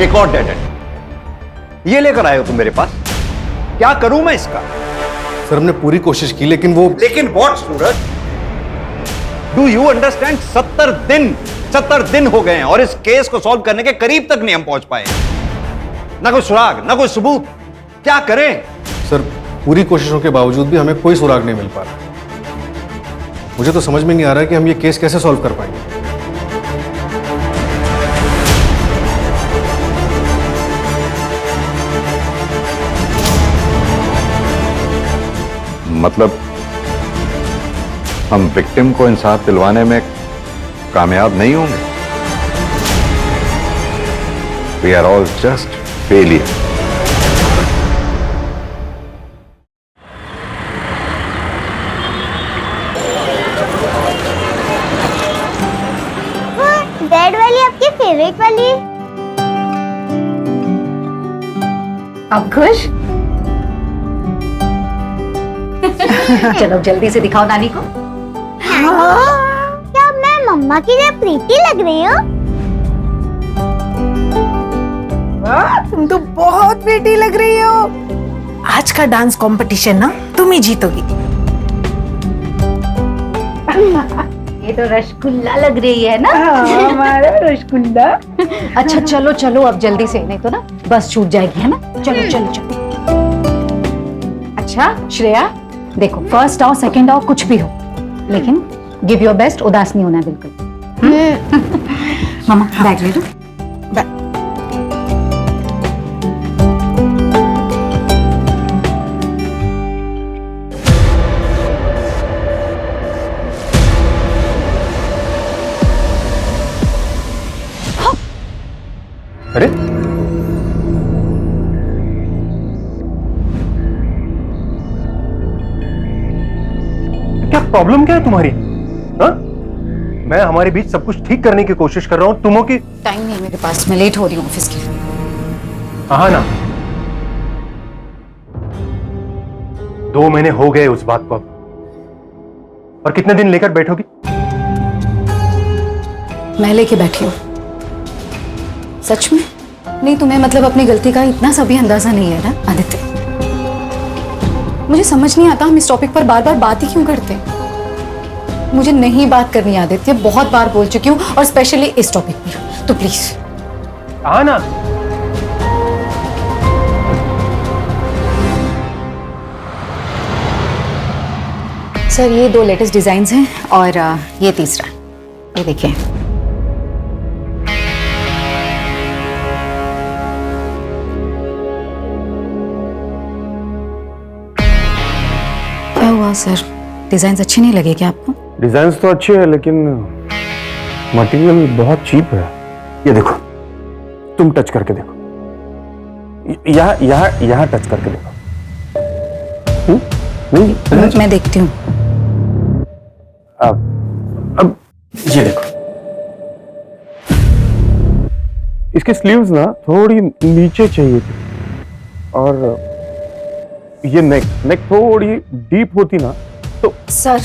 एक और dead and ये लेकर आए हो तुम मेरे पास। क्या करूं मैं इसका? सर हमने पूरी कोशिश की लेकिन what Suraj? Do you understand? 70 दिन हो गए हैं और इस केस को सॉल्व करने के करीब तक नहीं हम पहुंच पाए। ना कोई सुराग, ना कोई सबूत। क्या करें? सर पूरी कोशिशों के बावजूद भी हमें कोई सुराग नहीं मिल पा रहा। मुझे तो समझ में नहीं आ रहा कि हम ये केस कैसे सॉल्व कर पाएंगे। मतलब हम विक्टिम को इंसाफ दिलवाने में कामयाब नहीं होंगे। We are all just failure. Red वाली आपकी फेवरेट वाली है। अब खुश? चलो जल्दी से दिखाओ नानी को। क्या मैं मम्मा की तरह प्रीति लग रही हूँ? तुम तो बहुत प्रीटी लग रही हो। आज का डांस कंपटीशन ना तुम ही जीतोगी। ये तो रसगुल्ला लग रही है ना? हमारा रसगुल्ला। अच्छा चलो चलो अब जल्दी से, नहीं तो ना बस छूट जाएगी, है ना? चलो चलो चलो। अच्छा श्रेया देखो, फर्स्ट आओ सेकंड आओ कुछ भी हो, लेकिन गिव योर बेस्ट, उदास नहीं होना है बिल्कुल। मामा बैग ले लो। अरे क्या प्रॉब्लम क्या है तुम्हारी? हाँ? मैं हमारे बीच सब कुछ ठीक करने की कोशिश कर रहा हूं, तुमों की टाइम नहीं मेरे पास, मैं लेट हो रही हूँ ऑफिस के लिए। हाँ ना, 2 महीने हो गए उस बात को अब, और कितने दिन लेकर बैठोगी? मैं लेके बैठी हूँ। सच में? नहीं तुम्हें मतलब अपनी गलती का इतना सा भी अंदाजा नहीं है ना आदित्य? मुझे समझ नहीं आता हम इस टॉपिक पर बार बार बात ही क्यों करते हैं। मुझे नहीं बात करनी आदित्य, बहुत बार बोल चुकी हूँ, और स्पेशली इस टॉपिक पर, तो प्लीज। हाँ ना, सर ये 2 लेटेस्ट डिजाइन्स हैं और ये तीसरा, ये देखिए। क्या हुआ सर, डिजाइन्स अच्छे नहीं लगे क्या आपको? डिजाइन्स तो अच्छे हैं लेकिन मटेरियल बहुत चीप है। ये देखो, तुम टच करके देखो, यहाँ टच करके देखो। नहीं, मैं देखती हूँ। अब ये देखो, इसकी स्लीव्स ना थोड़ी नीचे चाहिए थी, और ये नेक थोड़ी डीप होती ना तो। सर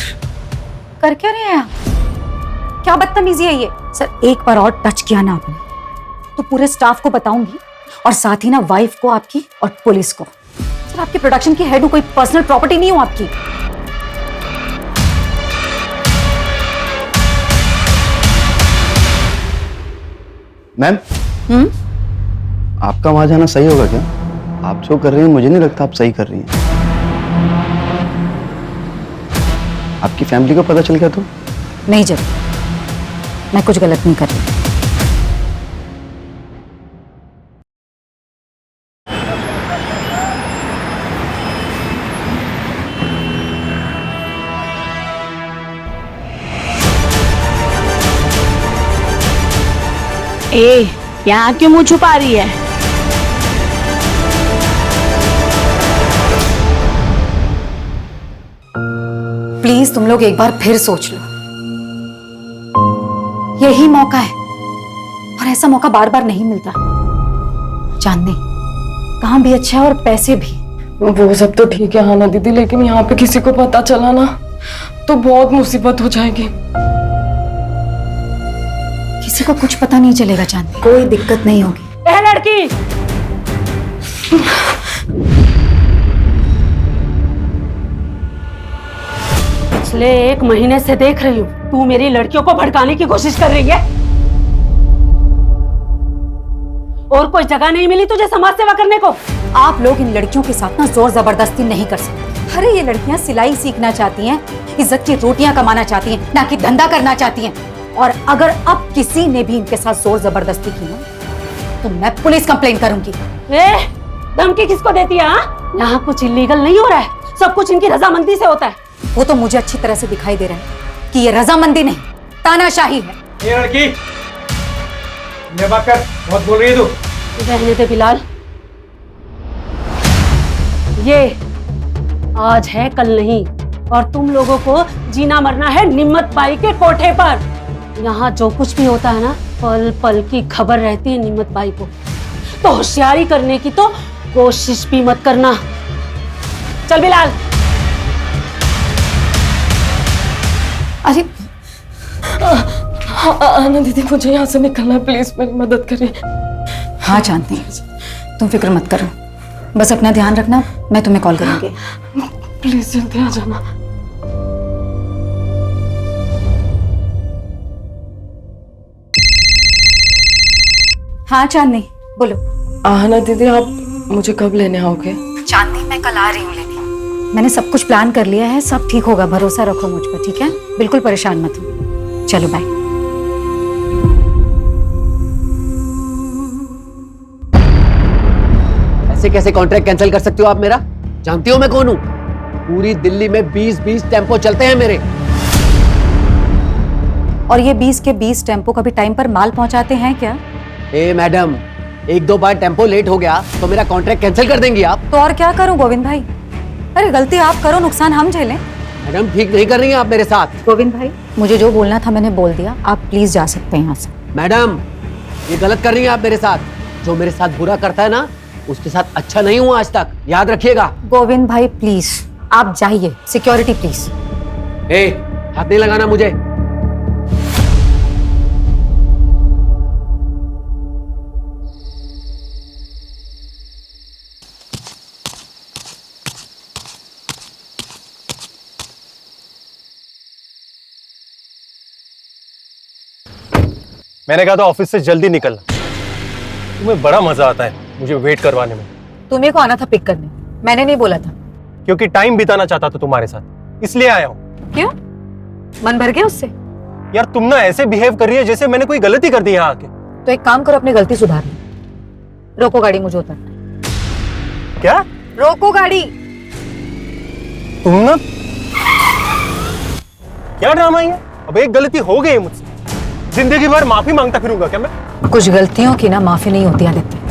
कर क्या रहे हैं आप? क्या बदतमीजी है ये? सर एक बार और टच किया ना आपने तो पूरे स्टाफ को बताऊंगी, और साथ ही ना वाइफ को आपकी और पुलिस को। सर आपकी प्रोडक्शन की हेड हूं, कोई पर्सनल प्रॉपर्टी नहीं हूं आपकी। मैम, आपका वहां जाना सही होगा क्या? आप जो कर रही हैं मुझे नहीं लगता आप सही कर रही हैं। आपकी फैमिली को पता चल गया तो? नहीं, जब मैं कुछ गलत नहीं कर रही। ए, यहाँ क्यों मुंह छुपा रही है? प्लीज तुम लोग एक बार फिर सोच लो, यही मौका है, और ऐसा मौका बार बार नहीं मिलता। चांदनी काम भी अच्छा है और पैसे भी। वो सब तो ठीक है हाना दीदी, लेकिन यहाँ पे किसी को पता चला ना तो बहुत मुसीबत हो जाएगी। किसी को कुछ पता नहीं चलेगा चांदनी, कोई दिक्कत नहीं होगी। रहने लड़की। पिछले 1 महीने से देख रही हूँ तू मेरी लड़कियों को भड़काने की कोशिश कर रही है। और कोई जगह नहीं मिली तुझे समाज सेवा करने को? आप लोग इन लड़कियों के साथ ना जोर जबरदस्ती नहीं कर सकते। अरे ये लड़कियां सिलाई सीखना चाहती हैं, इज्जत की रोटियां कमाना चाहती हैं, ना कि धंधा करना चाहती हैं। और अगर अब किसी ने भी इनके साथ जोर जबरदस्ती की ना तो मैं पुलिस कंप्लेंट करूंगी। धमकी किसको देती है? यहाँ कुछ इलीगल नहीं हो रहा है, सब कुछ इनकी रजामंदी से होता है। वो तो मुझे अच्छी तरह से दिखाई दे रहा है कि ये रजामंदी नहीं तानाशाही है। ये लड़की ये बात कर, बहुत बोल रही है तू। रहने दे बिलाल, ये आज है कल नहीं, और तुम लोगों को जीना मरना है निम्मत बाई के कोठे पर। यहाँ जो कुछ भी होता है ना, पल पल की खबर रहती है निम्मत बाई को। तो होशियारी करने की तो कोशिश भी मत करना। चल बिलाल। अरे आना दीदी, मुझे यहाँ से निकलना है, प्लीज मेरी मदद करिए। हाँ चांदनी, तुम फिक्र मत करो, बस अपना ध्यान रखना, मैं तुम्हें कॉल करूंगी। प्लीज जल्दी आ जाना। हाँ चांदनी बोलो। आना दीदी, आप मुझे कब लेने आओगे? चांदनी मैं कल आ रही हूँ लेने। मैंने सब कुछ प्लान कर लिया है, सब ठीक होगा, भरोसा रखो मुझ पर, ठीक है? बिल्कुल परेशान मत हो। चलो बाय। ऐसे कैसे कॉन्ट्रैक्ट कैंसिल कर सकती हो आप मेरा? जानती हो मैं कौन हूं? पूरी दिल्ली में 20-20 टेम्पो चलते हैं मेरे। और ये 20 के 20 टेम्पो कभी टाइम पर माल पहुंचाते हैं क्या? ए मैडम, 1-2 बार टेम्पो लेट हो गया तो मेरा कॉन्ट्रैक्ट कैंसिल कर देंगी आप? तो और क्या करूं गोविंद भाई? अरे गलती आप करो, नुकसान हम झेलें। मैडम ठीक नहीं कर रही हैं आप मेरे साथ। गोविंद भाई, मुझे जो बोलना था मैंने बोल दिया, आप प्लीज जा सकते हैं यहाँ से। मैडम ये गलत कर रही हैं आप मेरे साथ। जो मेरे साथ बुरा करता है ना, उसके साथ अच्छा नहीं हुआ आज तक, याद रखिएगा। गोविंद भाई प्लीज आप जाइए, सिक्योरिटी प्लीज। ए, हाथ नहीं लगाना मुझे। मैंने कहा था ऑफिस से जल्दी निकलना। तुम्हें बड़ा मजा आता है मुझे वेट करवाने में। तुम्हें को आना था पिक करने, मैंने नहीं बोला था। क्योंकि टाइम बिताना चाहता था तुम्हारे साथ, इसलिए आया हूँ। क्यों, मन भर गया उससे? यार तुम ना ऐसे बिहेव कर रही है जैसे मैंने कोई गलती कर दी यहाँ आके। तो एक काम करो, अपनी गलती सुधार लो। रोको गाड़ी, मुझे उतरना। क्या? रोको गाड़ी। तुम ना क्या ड्रामा है? अब एक गलती हो गई मुझसे, जिंदगी भर माफी मांगता फिरूंगा क्या मैं? कुछ गलतियों की ना माफी नहीं होती आदित्य।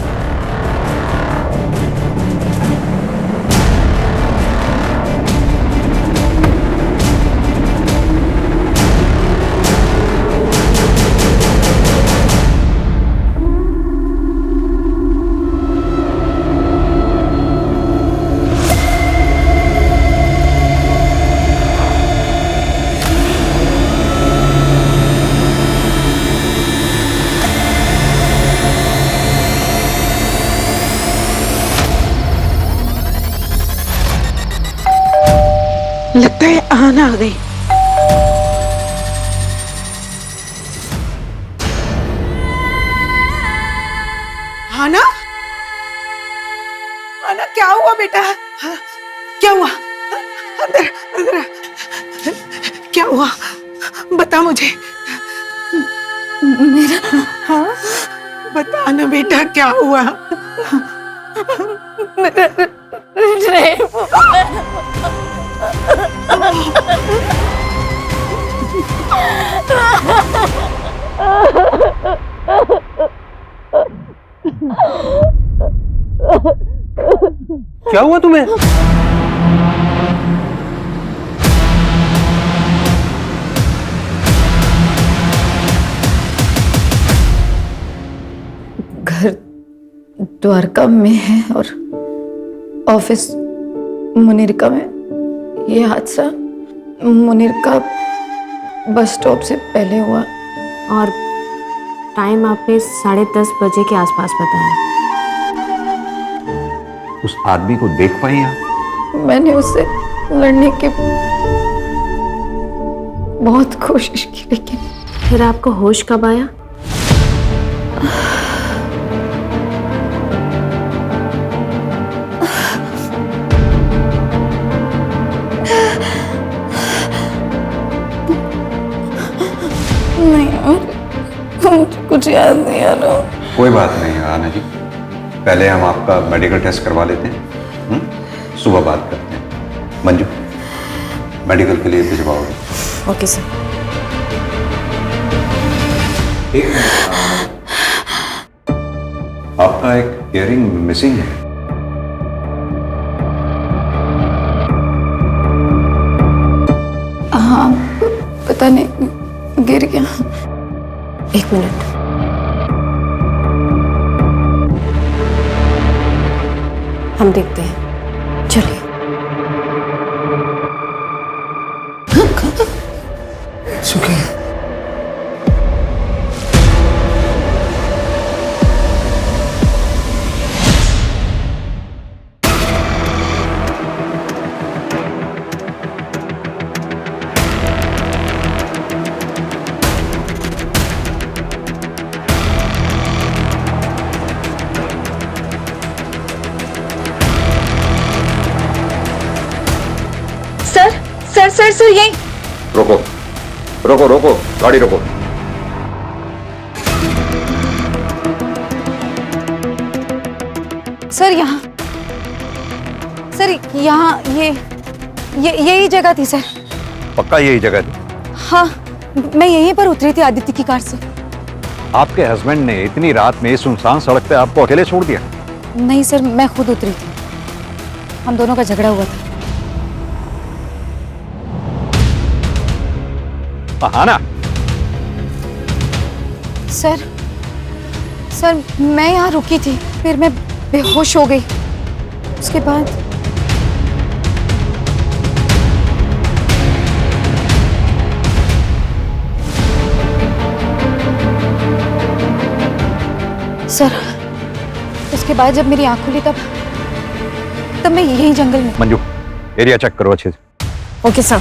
लगता है आना आ गई। आना, आना क्या हुआ बेटा? हाँ, क्या हुआ? अंदर अंदर क्या हुआ? बता मुझे। मेरा हाँ बता ना बेटा, क्या हुआ? क्या हुआ तुम्हें? घर द्वारका में है और ऑफिस मुनीरका में। ये हादसा मुनीरका बस स्टॉप से पहले हुआ और टाइम आपने 10:30 बजे के आसपास बताया। उस आदमी को देख पाई आप? मैंने उससे लड़ने की बहुत कोशिश की, लेकिन फिर आपको होश कब आया? नहीं, मुझे कुछ याद नहीं आ रहा। कोई बात नहीं आना जी, पहले हम आपका मेडिकल टेस्ट करवा लेते हैं, सुबह बात करते हैं। मंजू, मेडिकल के लिए भिजवाओगे? Okay sir. आपका एक इयरिंग मिसिंग है। हाँ, पता नहीं गिर गया। एक मिनट। हम देखते हैं, चलिए। सुखी, सर यही। रोको रोको रोको, गाड़ी रोको। सर यहाँ ये यही जगह थी सर। पक्का यही जगह थी? हाँ, मैं यहीं पर उतरी थी आदित्य की कार से। आपके हस्बैंड ने इतनी रात में इस सुनसान सड़क पे आपको अकेले छोड़ दिया? नहीं सर, मैं खुद उतरी थी, हम दोनों का झगड़ा हुआ था। आना। सर मैं यहाँ रुकी थी, फिर मैं बेहोश हो गई। उसके बाद सर, उसके बाद जब मेरी आंख खुली तब मैं यही जंगल में। मंजू, एरिया चेक करो अच्छे से। Okay sir.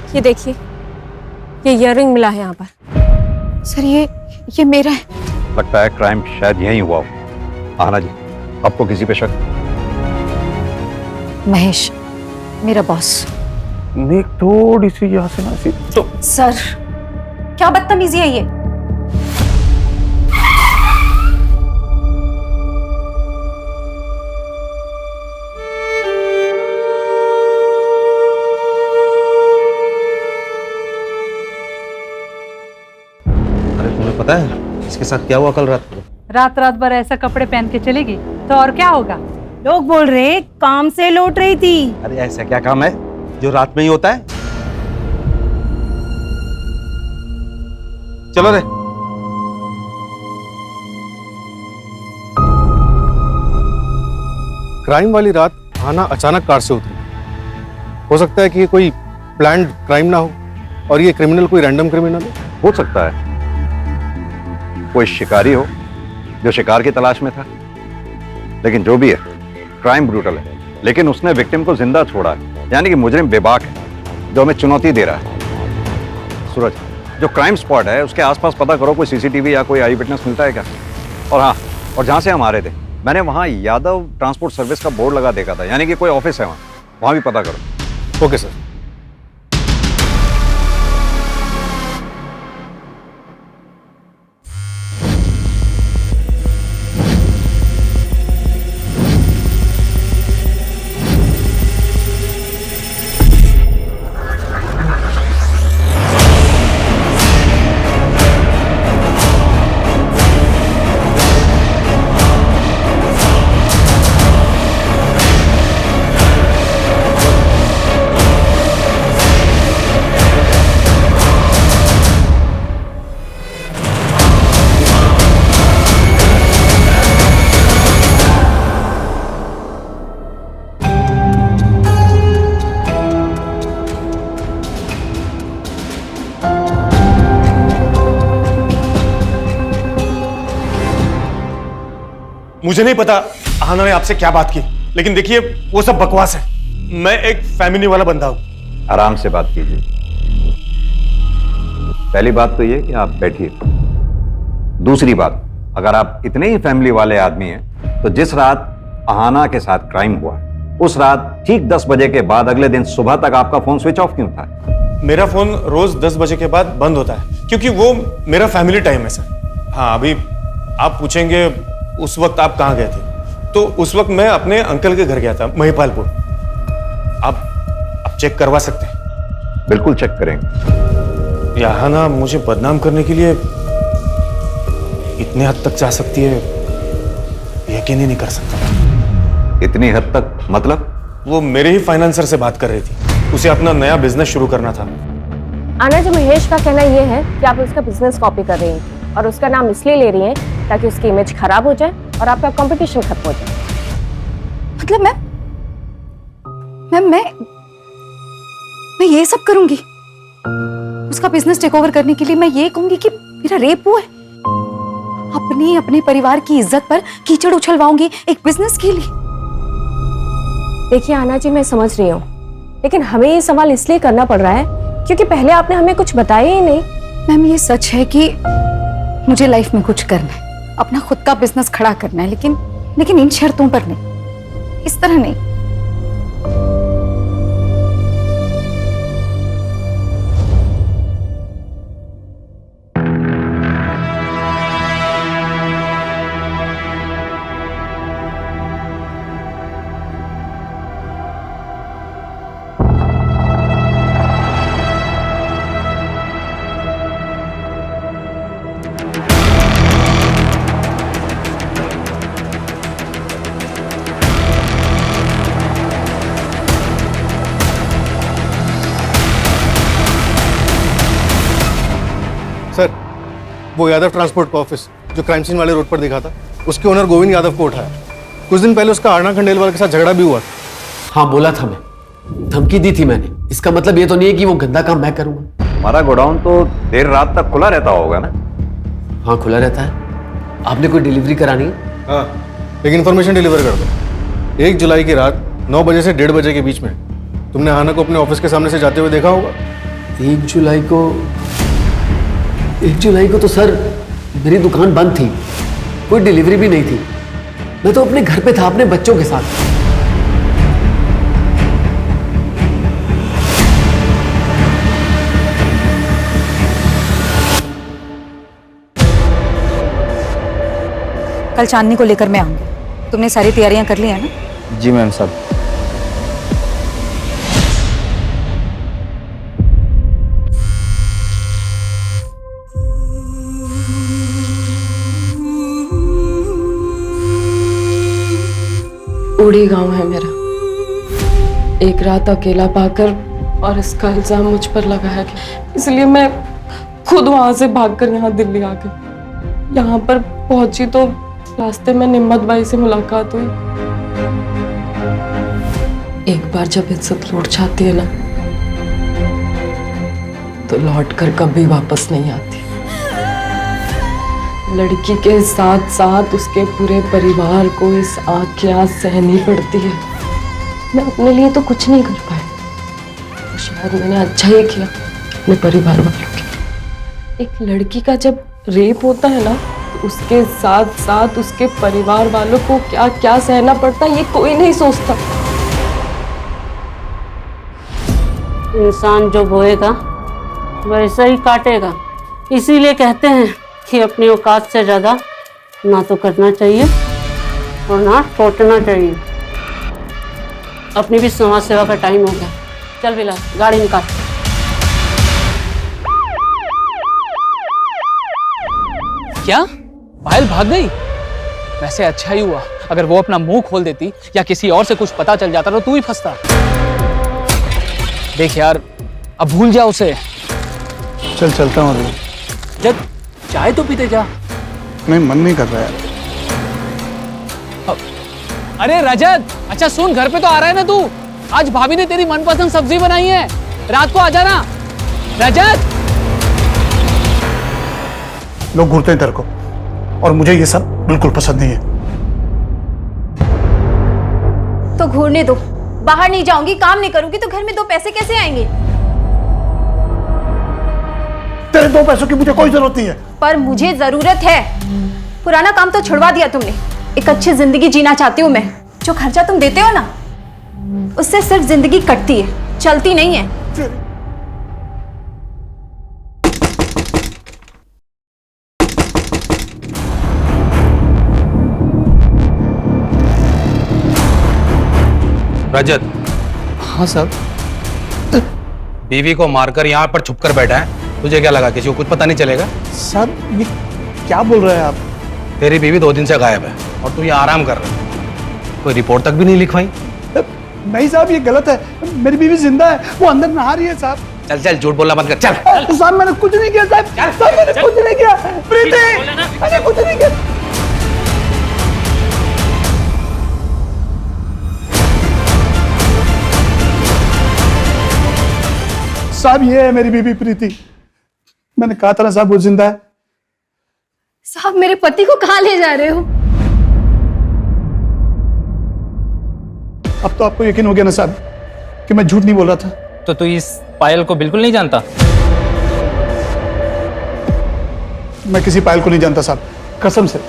ये देखिए, ये इयररिंग मिला है यहाँ पर। सर ये मेरा है। लगता है क्राइम शायद यहीं हुआ हो। आना जी, आपको किसी पे शक? महेश, मेरा बॉस। नेक थोड़ी सी यहाँ से ना सी तो। सर, क्या बदतमीजी है ये? पता है इसके साथ क्या हुआ कल रात को? रात भर ऐसा कपड़े पहन के चलेगी तो और क्या होगा? लोग बोल रहे काम से लौट रही थी। अरे ऐसा क्या काम है जो रात में ही होता है? चलो रे। क्राइम वाली रात आना अचानक कार से उतरी। हो सकता है कि ये कोई प्लान्ड क्राइम ना हो और ये क्रिमिनल कोई रैंडम क्रिमिनल हो सकता है कोई शिकारी हो जो शिकार की तलाश में था। लेकिन जो भी है, क्राइम ब्रूटल है, लेकिन उसने विक्टिम को जिंदा छोड़ा है, यानी कि मुजरिम बेबाक है जो हमें चुनौती दे रहा है। सूरज, जो क्राइम स्पॉट है उसके आसपास पता करो, कोई सीसीटीवी या कोई आई विटनेस मिलता है क्या? और हाँ, और जहाँ से हम आ रहे थे मैंने वहाँ यादव ट्रांसपोर्ट सर्विस का बोर्ड लगा देखा था, यानी कि कोई ऑफिस है वहाँ भी पता करो। Okay sir. मुझे नहीं पता आहाना ने आपसे क्या बात की, लेकिन देखिए वो सब बकवास है। मैं एक फैमिली वाला बंदा हूं। आराम से बात कीजिए। पहली बात तो ये कि आप बैठिए। दूसरी बात, अगर आप इतने ही फैमिली वाले आदमी हैं तो जिस रात आहाना के साथ क्राइम हुआ उस रात ठीक 10 बजे के बाद अगले दिन सुबह तक आपका फोन स्विच ऑफ क्यों था? मेरा फोन रोज 10 बजे के बाद बंद होता है क्योंकि वो मेरा फैमिली टाइम है सर। हाँ, अभी आप पूछेंगे उस वक्त आप कहाँ गए थे, तो उस वक्त मैं अपने अंकल के घर गया था महिपालपुर। आप चेक करवा सकते हैं। बिल्कुल चेक करेंगे। यहाँ ना मुझे बदनाम करने के लिए इतने हद तक जा सकती है, यकीन ही नहीं कर सकता। इतनी हद तक मतलब? वो मेरे ही फाइनेंसर से बात कर रही थी, उसे अपना नया बिजनेस शुरू करना था। आना जी, महेश का कहना ये है कि आप उसका बिजनेस कॉपी कर रही हैं और उसका नाम इसलिए ले रही हैं ताकि उसकी इमेज खराब हो जाए और आपका कंपटीशन खत्म हो जाए। मतलब मैं ये सब करूंगी उसका बिजनेस टेक ओवर करने के लिए? मैं ये कहूंगी कि मेरा रेप हुआ है? अपने परिवार की इज्जत पर कीचड़ उछलवाऊंगी एक बिजनेस के लिए? देखिए आना जी, मैं समझ रही हूँ, लेकिन हमें ये सवाल इसलिए करना पड़ रहा है क्योंकि पहले आपने हमें कुछ बताया ही नहीं। मैम, ये सच है कि मुझे लाइफ में कुछ करना है, अपना खुद का बिजनेस खड़ा करना है, लेकिन इन शर्तों पर नहीं, इस तरह नहीं। सर, वो यादव ट्रांसपोर्ट का ऑफिस जो क्राइम सीन वाले रोड पर दिखा था, उसके ओनर गोविंद यादव को उठाया। कुछ दिन पहले उसका आरना खंडेलवाल के साथ झगड़ा भी हुआ था। हाँ, बोला था, मैं धमकी दी थी मैंने। इसका मतलब ये तो नहीं है कि वो गंदा काम मैं करूंगा। हमारा गोडाउन तो देर रात तक खुला रहता होगा ना? हाँ, खुला रहता है। आपने कोई डिलीवरी करानी है? हाँ, एक इन्फॉर्मेशन डिलीवर कर दो। 1 जुलाई की रात 9 बजे से 1:30 बजे के बीच में तुमने आहाना को अपने ऑफिस के सामने से जाते हुए देखा होगा। 1 जुलाई को तो सर मेरी दुकान बंद थी, कोई डिलीवरी भी नहीं थी। मैं तो अपने घर पे था अपने बच्चों के साथ। कल चांदनी को लेकर मैं आऊंगी। तुमने सारी तैयारियां कर ली है ना? जी मैम साहब। उड़ी गांव है मेरा, एक रात अकेला पाकर और इसका इल्जाम मुझ पर लगाया गया, इसलिए मैं खुद वहां से भागकर यहाँ दिल्ली आ गई। यहाँ पर पहुंची तो रास्ते में निम्मत बाई से मुलाकात हुई। एक बार जब इज्जत लौट जाती है ना, तो लौट कर कभी वापस नहीं आती। लड़की के साथ साथ उसके पूरे परिवार को इस आग की आग सहनी पड़ती है। मैं अपने लिए तो कुछ नहीं कर पाई, तो शायद मैंने अच्छा ही किया अपने परिवार वालों के। एक लड़की का जब रेप होता है ना, तो उसके साथ साथ उसके परिवार वालों को क्या क्या सहना पड़ता है, ये कोई नहीं सोचता। इंसान जो बोएगा वैसा ही काटेगा। इसीलिए कहते हैं कि अपनी औकात से ज्यादा ना तो करना चाहिए और ना सोचना चाहिए। अपनी भी समाज सेवा का टाइम हो गया। चल बिलाल, गाड़ी निकाल। क्या पायल भाग गई? वैसे अच्छा ही हुआ, अगर वो अपना मुंह खोल देती या किसी और से कुछ पता चल जाता तो तू ही फंसता। देख यार, अब भूल जा उसे। चल चलता हूँ। जब चाय तो पीते जा। नहीं, मन नहीं कर रहा है। अरे रजत, अच्छा सुन, घर पे तो आ रहा है ना तू? आज भाभी ने तेरी मनपसंद सब्जी बनाई है, रात को आ जाना। रजत, लोग घूरते हैं तेरे को और मुझे ये सब बिल्कुल पसंद नहीं है। तो घूरने दो। बाहर नहीं जाऊंगी, काम नहीं करूंगी तो घर में 2 पैसे कैसे आएंगे? तेरे 2 पैसों की मुझे कोई जरूरत नहीं है। पर मुझे जरूरत है। पुराना काम तो छुड़वा दिया तुमने। एक अच्छी जिंदगी जीना चाहती हूँ मैं। जो खर्चा तुम देते हो ना, उससे सिर्फ जिंदगी कटती है, चलती नहीं है। रजत। हाँ साहब। बीवी को मारकर यहाँ पर छुप कर बैठा है, तुझे क्या लगा किसी को कुछ पता नहीं चलेगा? साहब ये क्या बोल रहे हैं आप? तेरी बीवी 2 दिन से गायब है और तू यहाँ आराम कर रहा है। कोई रिपोर्ट तक भी नहीं लिखवाई? नहीं साहब ये गलत है, मेरी बीवी जिंदा है, वो अंदर नहा रही है साहब। चल चल, झूठ बोलना बंद कर, चल। साहब मैंने कुछ नहीं किया साहब, साहब मैंने कुछ नहीं किया। प्रीति मैंने कुछ नहीं किया। साहब ये है मेरी बीबी प्रीति। मैंने कहा था ना साहब वो जिंदा है। साहब मेरे पति को कहाँ ले जा रहे हो? अब तो आपको यकीन हो गया ना साहब कि मैं झूठ नहीं बोल रहा था। तो तू इस पायल को बिल्कुल नहीं जानता? मैं किसी पायल को नहीं जानता साहब, कसम से।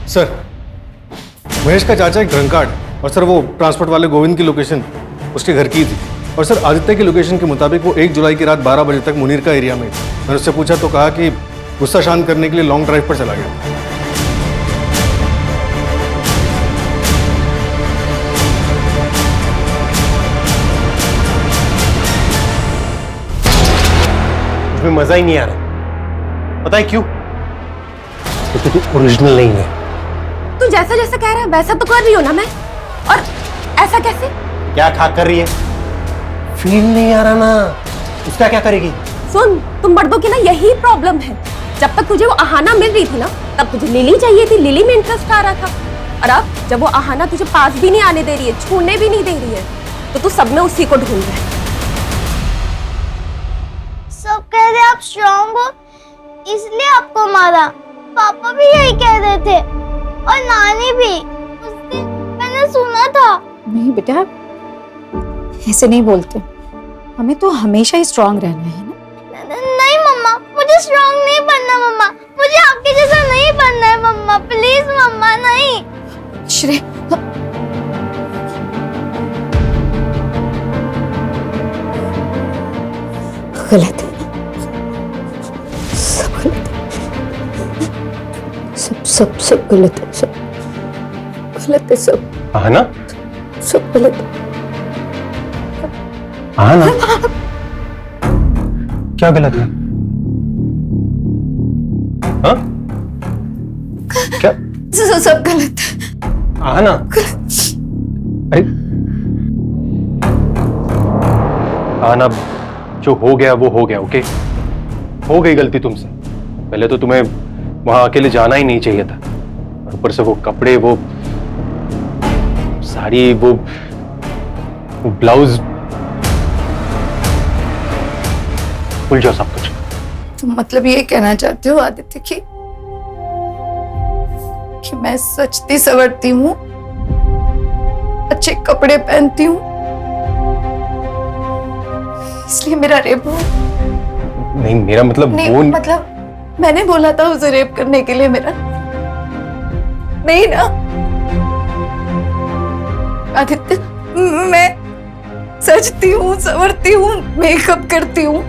सर, महेश का चाचा एक ड्रंकार्ड, और सर वो ट्रांसपोर्ट वाले गोविंद की लोकेशन उसके घर की थी। और सर आदित्य की लोकेशन के मुताबिक वो 1 जुलाई की रात 12 बजे तक मुनीर का एरिया में थी। मैंने उससे पूछा तो कहा कि गुस्सा शांत करने के लिए लॉन्ग ड्राइव पर चला गया। उसमें मजा ही नहीं आ रहा। पता है क्यों? क्योंकि तू ओरिजिनल नहीं है। तू जैसा जैसा कह रहा है वैसा तो कर रही हो ना मैं, और ऐसा कैसे? क्या खा कर रही है? फील नहीं आ रहा ना, उसका क्या करेगी? सुन, तुम मर्दों की ना यही प्रॉब्लम है। जब तक तुझे वो आहाना मिल रही थी ना, तब तुझे लिली चाहिए थी, लिली में इंटरेस्ट आ रहा था। और अब जब वो आहाना तुझे पास भी नहीं आने दे रही है, छूने भी नहीं दे रही है, तो तू सब में उसी को ढूंढ रहा है। सब कह रहे आप स्ट्रॉन्ग हो इसलिए आपको मारा। पापा भी यही कह रहे थे और नानी भी। उस दिन मैंने सुना था। नहीं बेटा, ऐसे नहीं बोलते। हमें तो हमेशा ही स्ट्रांग रहना है ना। नहीं मम्मा, मुझे स्ट्रांग नहीं बनना मम्मा। मुझे आपके जैसा नहीं बनना है मम्मा। प्लीज मम्मा, नहीं। श्रेय, गलत है, सब गलत है, सब गलत है, सब गलत है, सब। हाँ ना? सब गलत है। हाँ ना? क्या गलत है? हाँ? क्या? सब गलत है। हाँ ना? अरे हाँ ना, जो हो गया वो हो गया। ओके, हो गई गलती तुमसे। पहले तो तुम्हें वहां अकेले जाना ही नहीं चाहिए था, और ऊपर से वो कपड़े, वो साड़ी, वो ब्लाउज, भूल जाओ सब कुछ। तुम मतलब ये कहना चाहते हो आदित्य कि मैं सजती सवरती हूँ, अच्छे कपड़े पहनती हूँ, इसलिए मेरा रेप हुआ? नहीं, मेरा मतलब नहीं, वो मतलब मैंने बोला था उसे रेप करने के लिए मेरा, नहीं ना आदित्य? मैं सजती हूँ, संवरती हूँ, मेकअप करती हूँ,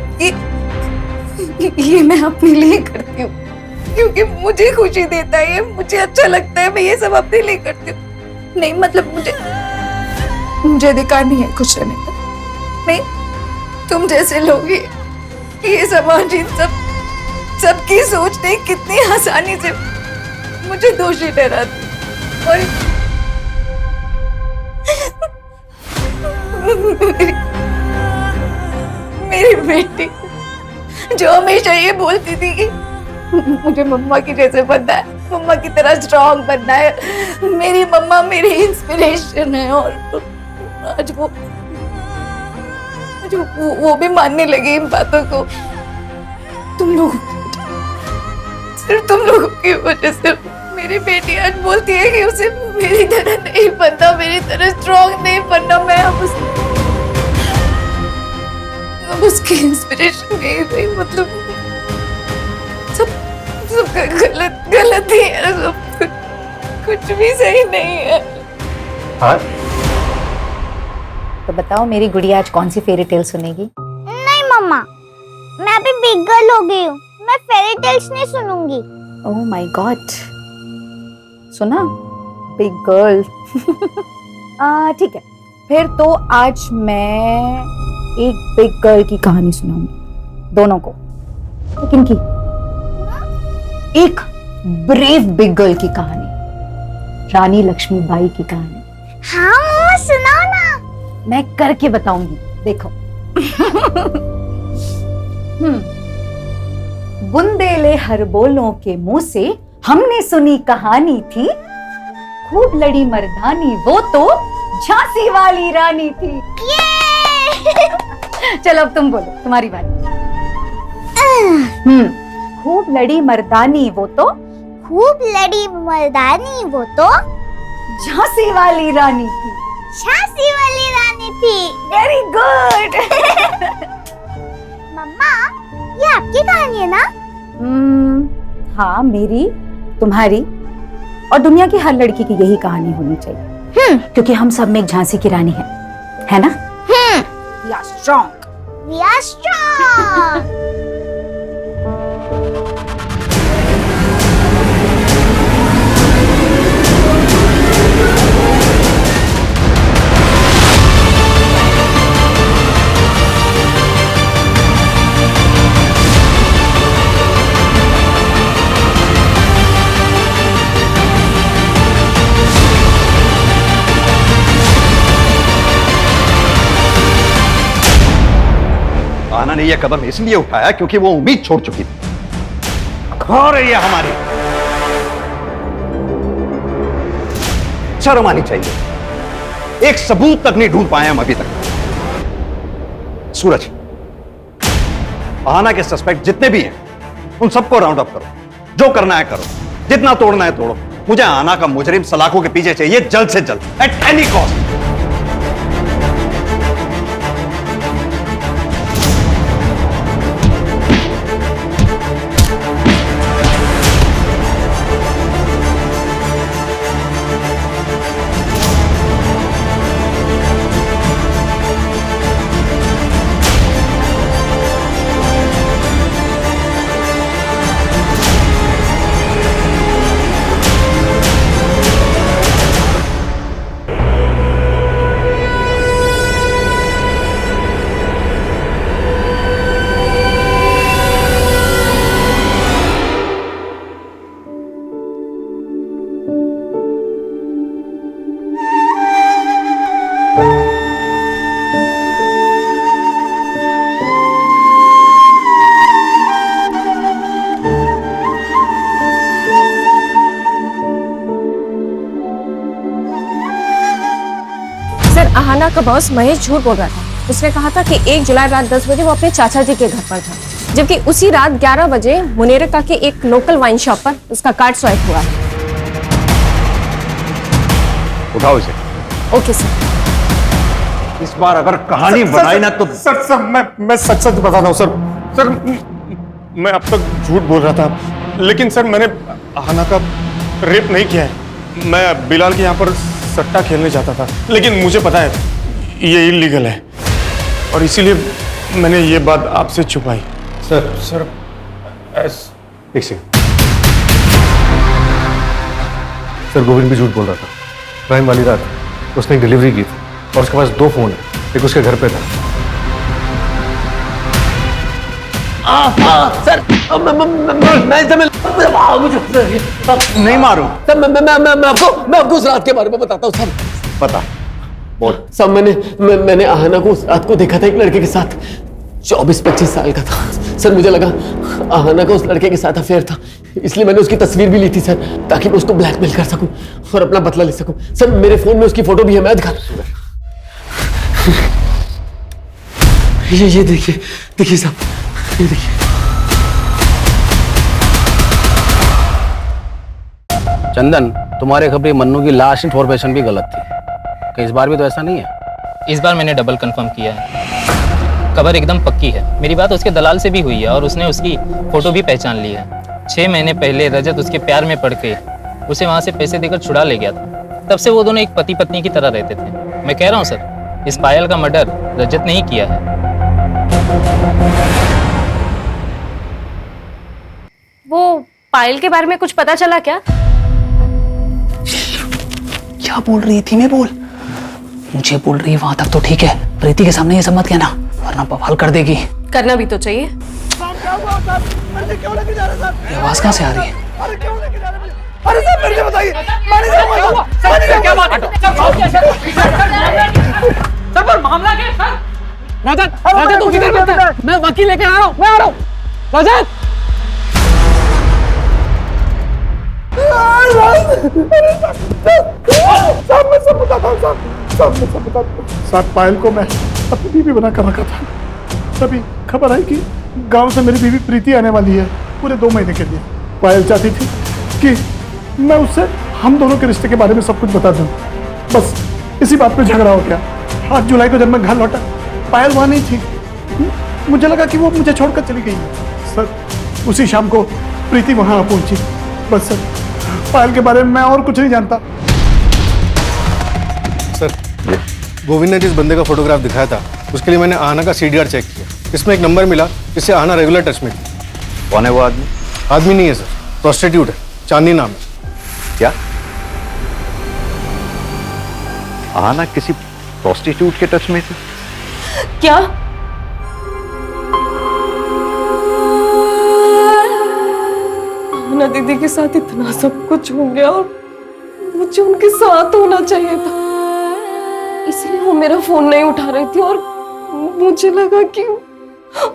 ये मैं अपने लिए करती हूँ क्योंकि मुझे खुशी देता है, मुझे अच्छा लगता है, मैं ये सब अपने लिए करती हूँ। नहीं मतलब मुझे अधिकार नहीं है खुश रहने का। नहीं, तुम जैसे लोग ये समाज, इन सबकी सोच ने कितनी आसानी से मुझे दोषी ठहराती। और मेरी बेटी जो हमेशा ये बोलती थी कि मुझे मम्मा की जैसे बनना है, मम्मा की तरह स्ट्रांग बनना है, मेरी मम्मा मेरी इंस्पिरेशन है, और आज वो भी मानने लगी इन बातों को। तुम लोगों, सिर्फ तुम लोगों की वजह से मेरी बेटी आज बोलती है कि उसे मेरी तरह नहीं बनना, मेरी तरह स्ट्रॉन्ग नहीं बनना। मैं अब उसकी इंस्पिरेशन नहीं रही। मतलब सब गलत ही है, सब कुछ भी सही नहीं है। हाँ? तो बताओ मेरी गुड़िया आज कौन सी फेरी टेल सुनेगी? नहीं मम्मा, मैं अभी बिग गर्ल हो गई हूँ, मैं फेरी टेल्स नहीं सुनूंगी। ओह माय गॉड, सुना बिग गर्ल। ठीक है, फिर तो आज मैं एक बिग गर्ल की कहानी सुनाऊंगी दोनों को। लेकिन की एक ब्रेव बिग गर्ल की कहानी, रानी लक्ष्मीबाई की कहानी। हाँ मम्मा सुनाओ ना। मैं करके बताऊंगी, देखो। बुंदेले हर बोलों के मुंह से हमने सुनी कहानी थी, खूब लड़ी मर्दानी वो तो झांसी वाली रानी थी। चलो अब तुम बोलो, तुम्हारी बारी। खूब लड़ी मर्दानी वो तो, खूब लड़ी मर्दानी वो तो झांसी वाली रानी थी। झांसी वाली रानी थी। Very good. मम्मा, ये आपकी कहानी है ना? हाँ, मेरी, तुम्हारी और दुनिया की हर लड़की की यही कहानी होनी चाहिए। क्योंकि हम सब में एक झांसी की रानी है ना? We are strong. We are strong. आना ने यह कदम इसलिए उठाया क्योंकि वो उम्मीद छोड़ चुकी थी। खा रही है हमारी, शर्म आनी चाहिए। एक सबूत तक नहीं ढूंढ पाए हम अभी तक। सूरज, आना के सस्पेक्ट जितने भी हैं उन सबको राउंड अप करो, जो करना है करो, जितना तोड़ना है तोड़ो। मुझे आना का मुजरिम सलाखों के पीछे चाहिए जल्द से जल्द, एट एनी कॉस्ट। आहाना का बॉस महेश झूठ बोल रहा था। उसने कहा था कि 1 जुलाई रात 10 बजे वो अपने चाचा जी के घर पर था, जबकि उसी रात 11 बजे मुनेरका के एक लोकल वाइन शॉप पर उसका कार्ड स्वाइप हुआ है। उठाओ इसे। Okay sir. इस बार अगर कहानी बनाई ना तो सर मैं सच बताता हूँ सर। मैं अब तक झूठ बोल रहा था, लेकिन सर मैंने आहाना का रेप नहीं किया है। मैं बिलाल के यहाँ पर सट्टा खेलने जाता था, लेकिन मुझे पता है ये इलीगल है और इसीलिए मैंने ये बात आपसे छुपाई। सर एक सेकंड। सर गोविंद भी झूठ बोल रहा था। क्राइम वाली रात उसने एक डिलीवरी की थी और उसके पास 2 फोन है, एक उसके घर पे था। सर नहीं मारो सर। मैं आपको उस रात के बारे में बताता हूँ सर। पता बोल। सर मैंने आहाना को उस रात को देखा था एक लड़के के साथ, 24-25 साल का था। सर मुझे लगा आहाना का उस लड़के के साथ अफेयर था, इसलिए मैंने उसकी तस्वीर भी ली थी सर, ताकि मैं उसको ब्लैकमेल कर सकूं और अपना बदला ले सकूं। सर मेरे फोन में उसकी फोटो भी है, मैं दिखा। ये देखिए साहब, ये देखिए। चंदन, तुम्हारे खबरी मन्नू की लास्ट इन्फॉर्मेशन भी गलत थी। कि इस बार भी तो ऐसा नहीं है? इस बार मैंने डबल कंफर्म किया है, खबर एकदम पक्की है। मेरी बात उसके दलाल से भी हुई है और उसने उसकी फोटो भी पहचान ली है। 6 महीने पहले रजत उसके प्यार में पड़ के उसे वहां से पैसे देकर छुड़ा ले गया था। तब से वो दोनों एक पति पत्नी की तरह रहते थे। मैं कह रहा हूँ सर, इस पायल का मर्डर रजत ने ही किया है। वो पायल के बारे में कुछ पता चला क्या? क्या बोल रही थी? मैं बोल, मुझे बोल रही है वहां तक तो ठीक है, प्रीति के सामने ये सब मत कहना वरना बवाल कर देगी। करना भी तो चाहिए। ये आवाज कहाँ से आ रही है? अरे सर मेरे को बताइए, क्या बात है? सर पर मामला क्या है सर? रजत तू किधर बैठा है? मैं वकील लेके आ रहा हूँ, मैं आ रहा हूँ। रजत साहब पायल को मैं अपनी बीवी बना कर रखा था। तभी खबर आई कि गांव से मेरी बीवी प्रीति आने वाली है पूरे 2 महीने के लिए। पायल चाहती थी कि मैं उससे हम दोनों के रिश्ते के बारे में सब कुछ बता दूं। बस इसी बात पे झगड़ा हो गया। 8 जुलाई को जब मैं घर लौटा, पायल वहां नहीं थी। मुझे लगा कि वो मुझे छोड़कर चली गई है। सर उसी शाम को प्रीति वहां पहुंची। बस सर, पायल के बारे में मैं और कुछ नहीं जानता। सर, गोविंद ने जिस बंदे का फोटोग्राफ दिखाया था उसके लिए मैंने आहना का CDR चेक किया। इसमें एक नंबर मिला जिससे आहना रेगुलर टच में थी। कौन है वो आदमी? आदमी नहीं है सर, प्रोस्टिट्यूट है, चांदनी नाम है। क्या आहना किसी प्रोस्टिट्यूट के टच में थी? क्या? आहना दीदी के साथ इतना सब कुछ हो गया और मुझे उनके साथ होना चाहिए था, इसलिए वो मेरा फोन नहीं उठा रही थी। और मुझे लगा कि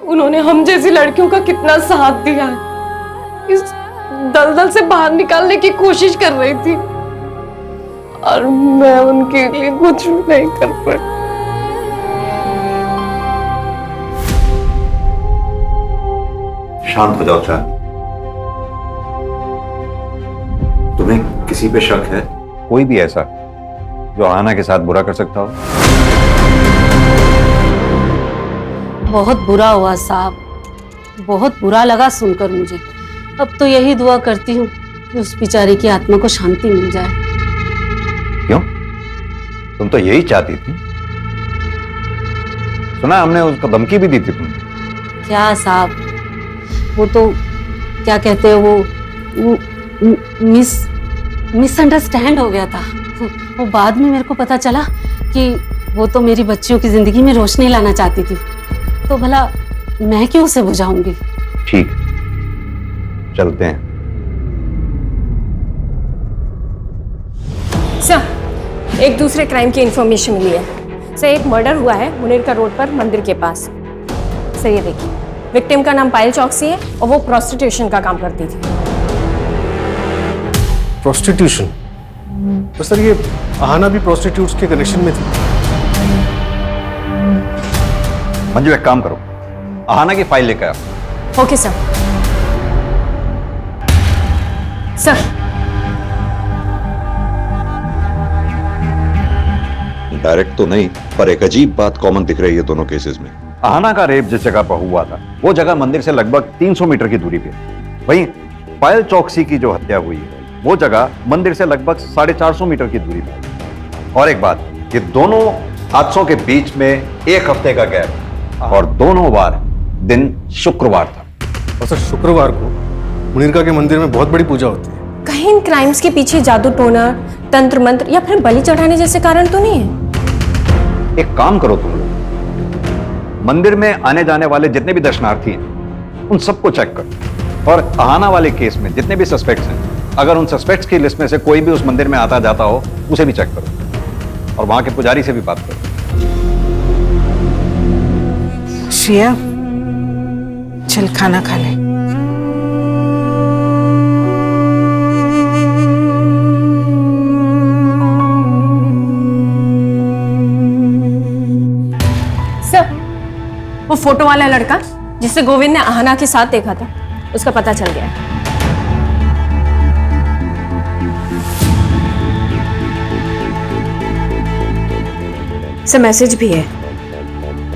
उन्होंने हम जैसी लड़कियों का कितना साथ दिया है, इस दलदल से बाहर निकालने की कोशिश कर रही थी और मैं उनके लिए कुछ भी नहीं कर पाई। शांत हो जाओ चांद। तुम्हें किसी पे शक है? कोई भी ऐसा जो आहना के साथ बुरा कर सकता हो? बहुत बुरा हुआ साहब, बहुत बुरा लगा सुनकर मुझे। अब तो यही दुआ करती हूँ कि उस बेचारी की आत्मा को शांति मिल जाए। क्यों? तुम तो यही चाहती थी। सुना हमने उसको धमकी भी दी थी तुमने। क्या साहब, वो तो क्या कहते हैं वो मिसअंडरस्टैंड हो गया था। वो बाद में मेरे को पता चला कि वो तो मेरी बच्चियों की जिंदगी में रोशनी लाना चाहती थी, तो भला मैं क्यों उसे बुझाऊंगी। ठीक, चलते हैं। सर, एक दूसरे क्राइम की इंफॉर्मेशन मिली है। सर, एक मर्डर हुआ है मुनीर का रोड पर मंदिर के पास। सर ये देखिए, विक्टिम का नाम पायल चौकसी है और वो प्रोस्टिट्यूशन का काम करती थी। प्रोस्टिट्यूशन? तो सर ये आहना भी प्रोस्टिट्यूट्स के कनेक्शन में थी। मंजू एक काम करो, आहना की फाइल लेकर आओ। Okay sir. सर, डायरेक्ट तो नहीं, पर एक अजीब बात कॉमन दिख रही है दोनों केसेस में। आहना का रेप जिस जगह पर हुआ था वो जगह मंदिर से लगभग 300 मीटर की दूरी पे। वहीं पायल चौकसी की जो हत्या हुई है वो जगह मंदिर से लगभग 450 मीटर की दूरी पर। और एक बात, ये दोनों हादसों के बीच में 1 हफ्ते का गैप, और दोनों बार दिन शुक्रवार था। और सर शुक्रवार को मुनीरका के मंदिर में बहुत बड़ी पूजा होती है। कहीं इन क्राइम्स के पीछे जादू टोना, तंत्र मंत्र या फिर बलि चढ़ाने जैसे कारण तो नहीं है? एक काम करो तुम लोग, मंदिर में आने जाने वाले जितने भी दर्शनार्थी हैं उन सबको चेक करो, और आहना वाले केस में जितने भी सस्पेक्ट्स हैं, अगर उन सस्पेक्ट्स की लिस्ट में से कोई भी उस मंदिर में आता जाता हो उसे भी चेक करो, और वहां के पुजारी से भी बात करो। श्रेया, चल खाना खा ले। सर, वो फोटो वाला लड़का जिसे गोविंद ने आहना के साथ देखा था, उसका पता चल गया। सर मैसेज भी है।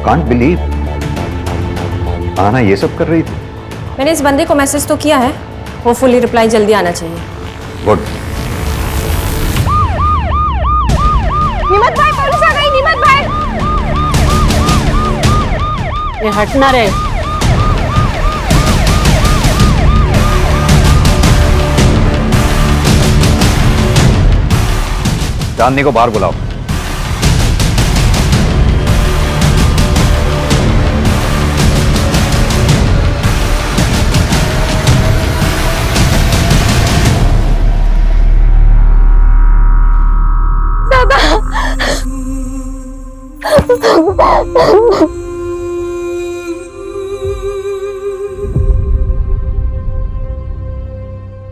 कांट बिलीव आना ये सब कर रही थी। मैंने इस बंदे को मैसेज तो किया है, होपफुली रिप्लाई जल्दी आना चाहिए। गुड। निमत भाई, पुलिस आ गई। निमत भाई, ये हटना रे। चांदनी को बाहर बुलाओ।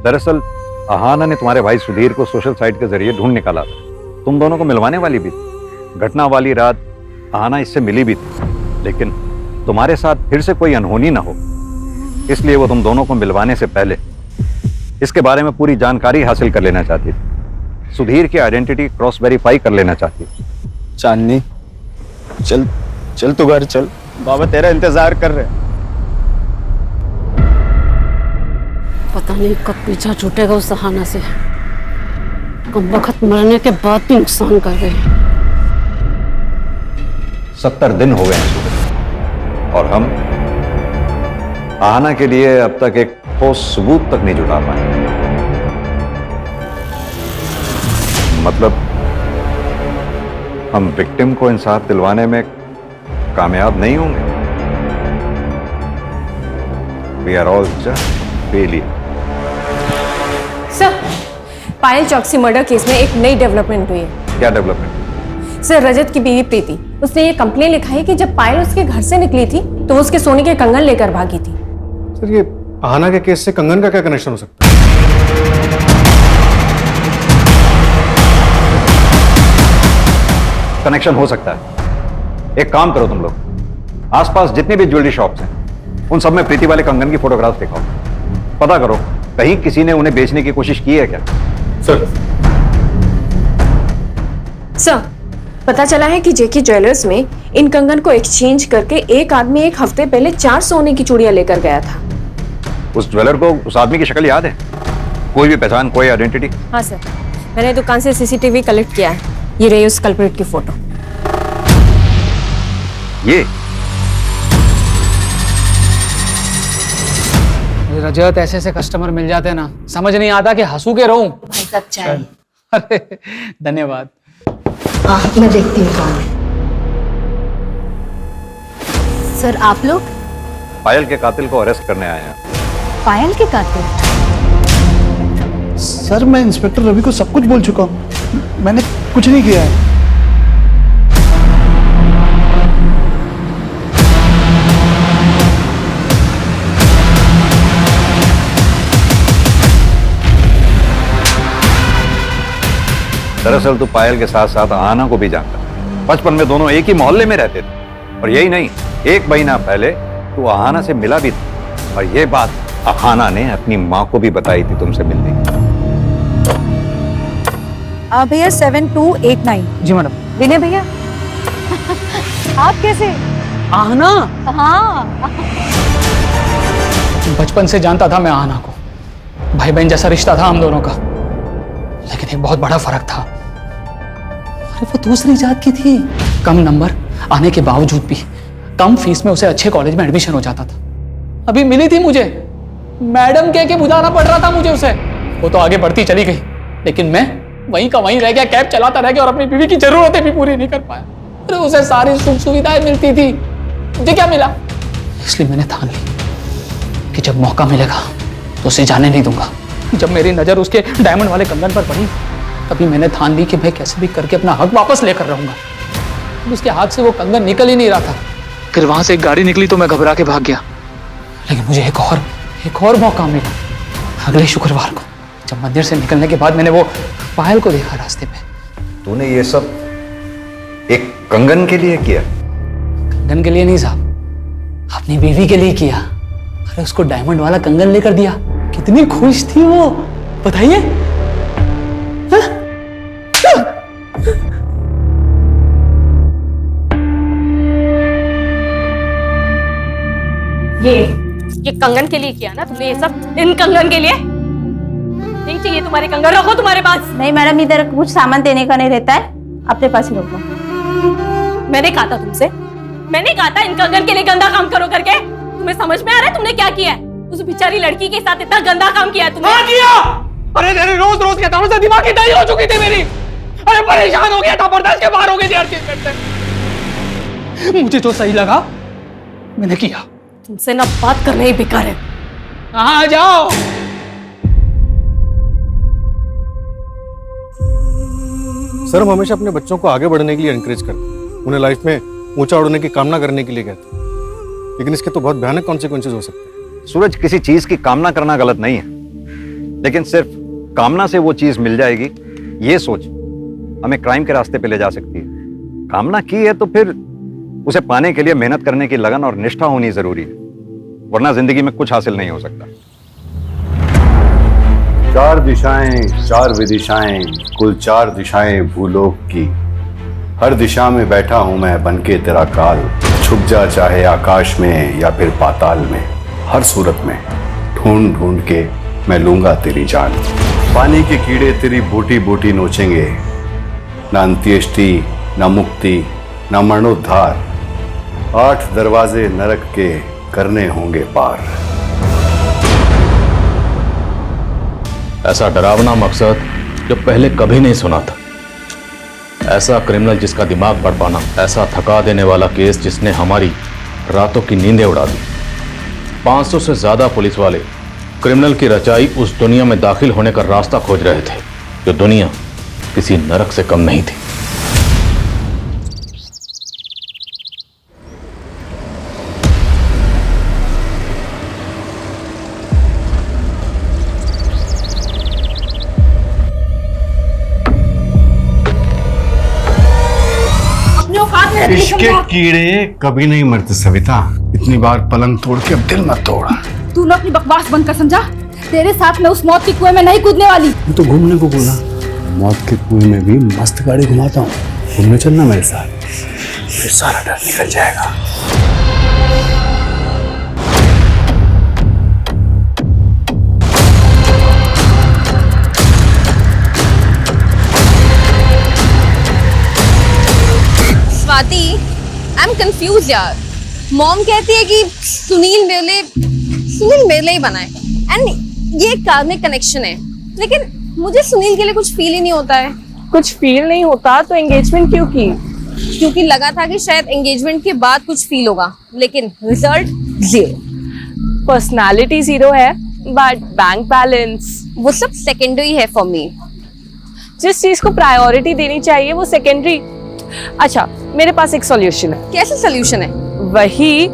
दरअसल अहाना ने तुम्हारे भाई सुधीर को सोशल साइट के जरिए ढूंढ निकाला था। तुम दोनों को मिलवाने वाली भी थी। घटना वाली रात अहाना इससे मिली भी थी, लेकिन तुम्हारे साथ फिर से कोई अनहोनी ना हो, इसलिए वो तुम दोनों को मिलवाने से पहले इसके बारे में पूरी जानकारी हासिल कर लेना चाहती थी। सुधीर की आइडेंटिटी क्रॉस वेरीफाई कर लेना चाहती थी। चांदनी, चल चल तू घर चल, बाबा तेरा इंतजार कर रहे हैं। पता नहीं कब पीछा छूटेगा उस सहाना से। कम वक्त मरने के बाद भी नुकसान कर गई। 70 दिन हो गए हैं सुधीर, और हम आहाना के लिए अब तक एक ठोस सबूत तक नहीं जुटा पाए। मतलब हम विक्टिम को इंसाफ दिलवाने में कामयाब नहीं होंगे। We are all just failure. Sir, Payal Chauksey murder case में एक नई डेवलपमेंट हुई है। क्या डेवलपमेंट? सर, रजत की बीवी प्रीति, उसने ये कंप्लेन लिखा है कि जब पायल उसके घर से निकली थी तो वो उसके सोने के कंगन लेकर भागी थी। सर, ये आहाना के केस से कंगन का क्या कनेक्शन हो सकता है? कनेक्शन हो सकता है। एक काम करो तुम लोग, आसपास जितनी भी ज्वेलरी शॉप्स हैं उन सब में प्रीति वाले कंगन की फोटोग्राफ दिखाओ। पता करो कहीं किसी ने उन्हें बेचने की कोशिश की है क्या। सर, पता चला है कि जेके ज्वेलर्स में इन कंगन को एक्सचेंज करके एक आदमी एक हफ्ते पहले 4 सोने की चूड़ियां लेकर गया था। उस ज्वेलर को उस आदमी की शक्ल याद है? कोई भी पहचान, कोई आइडेंटिटी? हाँ सर, मैंने दुकान से सीसीटीवी कलेक्ट किया है। ये रही उस कल्प्रिट की फोटो। ये रजत, ऐसे कस्टमर मिल जाते हैं ना, समझ नहीं आता कि हंसू के रहूं। भाई साहब चाय। अरे धन्यवाद। मैं देखती हूँ कौन है। सर, आप लोग? पायल के कातिल को अरेस्ट करने आए हैं। पायल के कातिल? सर, मैं इंस्पेक्टर रवि को सब कुछ बोल चुका हूँ। मैंने कुछ नहीं किया है। दरअसल तू पायल के साथ साथ आहाना को भी जानता है। बचपन में दोनों एक ही मोहल्ले में रहते थे, और यही नहीं, 1 महीना पहले तू आहाना से मिला भी था, और ये बात आहाना ने अपनी माँ को भी बताई थी तुमसे मिलने की। भैया 7289। जी मैडम। विनय भैया, आप कैसे? आहाना? हाँ, बचपन से जानता था मैं आहाना को, भाई बहन जैसा रिश्ता था हम दोनों का, लेकिन एक बहुत बड़ा फर्क था। अरे वो दूसरी जात की थी। कम नंबर आने के बावजूद भी कम फीस में उसे अच्छे कॉलेज में एडमिशन हो जाता था। अभी मिली थी मुझे, मैडम कह के बुलाना पड़ रहा था मुझे उसे। वो तो आगे बढ़ती चली गई, लेकिन मैं वहीं का वहीं रह गया, कैब चलाता रह गया और अपनी बीवी की जरूरतें भी पूरी नहीं कर पाया। अरे उसे सारी सुख सुविधाएं मिलती थी, मुझे क्या मिला? इसलिए मैंने ठान ली कि जब मौका मिलेगा तो उसे जाने नहीं दूंगा। जब मेरी नजर उसके डायमंड वाले कंगन पर पड़ी, तभी मैंने ठान ली कि मैं कैसे भी करके अपना हक वापस लेकर रहूंगा। उसके हाथ से वो कंगन निकल ही नहीं रहा था। फिर वहां से एक गाड़ी निकली तो मैं घबरा के भाग गया, लेकिन मुझे एक और मौका मिला अगले शुक्रवार को, जब मंदिर से निकलने के बाद मैंने वो पायल को देखा रास्ते पे। तूने ये सब एक कंगन के लिए किया? कंगन के लिए नहीं साहब, अपनी बीवी के लिए किया। अरे उसको डायमंड वाला कंगन लेकर दिया, कितनी खुश थी वो, बताइए। ये कंगन के लिए किया ना तुमने ये सब? इन कंगन के लिए नहीं चाहिए तुम्हारे कंगन, रखो तुम्हारे पास। नहीं मैडम, इधर कुछ सामान देने का नहीं रहता है, अपने पास ही रखो। मैंने कहा था तुमसे, मैंने कहा था इन कंगन के लिए गंदा काम करो करके। तुम्हें समझ में आ रहा है तुमने क्या किया है? उस बेचारी लड़की के साथ इतना गंदा काम किया है तुमने। हाँ किया। अरे तेरे रोज रोज के तानों से दिमाग की दही हो चुकी थी मेरी। अरे परेशान हो गया था, बर्दाश्त के बाहर हो गई थी हर चीज करते। मुझे जो सही लगा मैंने किया। तुमसे ना बात करना ही बेकार है। हाँ जाओ। सर, हम हमेशा अपने बच्चों को आगे बढ़ने के लिए एनकरेज करते हैं, उन्हें लाइफ में ऊंचा उड़ने की कामना करने के लिए कहते हैं, लेकिन इसके तो बहुत भयानक कॉन्सिक्वेंसेज हो सकते हैं। सूरज, किसी चीज की कामना करना गलत नहीं है, लेकिन सिर्फ कामना से वो चीज मिल जाएगी ये सोच हमें क्राइम के रास्ते पे ले जा सकती है। कामना की है तो फिर उसे पाने के लिए मेहनत करने की लगन और निष्ठा होनी जरूरी है, वरना जिंदगी में कुछ हासिल नहीं हो सकता। चार दिशाएं, चार विदिशाएं, कुल चार दिशाएं भूलोक की। हर दिशा में बैठा हूं मैं बनके तेरा काल। छुप जा चाहे आकाश में या फिर पाताल में, हर सूरत में ढूंढ ढूंढ के मैं लूंगा तेरी जान। पानी के कीड़े तेरी बूटी बूटी नोचेंगे, ना अंत्येष्टि, ना मुक्ति, ना मरणोद्धार। 8 दरवाजे नरक के करने होंगे पार। ऐसा डरावना मकसद जो पहले कभी नहीं सुना था। ऐसा क्रिमिनल जिसका दिमाग पढ़ पाना, ऐसा थका देने वाला केस जिसने हमारी रातों की नींदें उड़ा दी। 500 से ज्यादा पुलिस वाले क्रिमिनल की रचाई उस दुनिया में दाखिल होने का रास्ता खोज रहे थे, जो दुनिया किसी नरक से कम नहीं थी। इश्क के कीड़े कभी नहीं मरते सविता। इतनी बार पलंग तोड़ के अब दिल मत तोड़। तूने अपनी बकवास बंद कर, समझा? तेरे साथ मैं उस मौत के कुएं में नहीं कूदने वाली। मैं तो घूमने को बोला, मौत के कुएं में भी मस्त गाड़ी घुमाता हूँ। घूमने चलना मेरे साथ, फिर सारा डर निकल जाएगा। स्वाति, आई एम कंफ्यूज यार। मॉम कहती है कि सुनील मेरे लिए ही बना है, एंड ये कार्मिक कनेक्शन है, लेकिन मुझे सुनील के लिए कुछ फील ही नहीं होता है। कुछ फील नहीं होता तो एंगेजमेंट क्यों की? क्योंकि लगा था कि शायद एंगेजमेंट के बाद कुछ फील होगा, लेकिन रिजल्ट 0। पर्सनालिटी 0 है, बट बैंक बैलेंस वो सब सेकेंडरी है फॉर मी। जिस चीज को प्रायोरिटी देनी चाहिए वो सेकेंडरी। अच्छा, मेरे पास एक सॉल्यूशन है। कैसा सॉल्यूशन है? वही,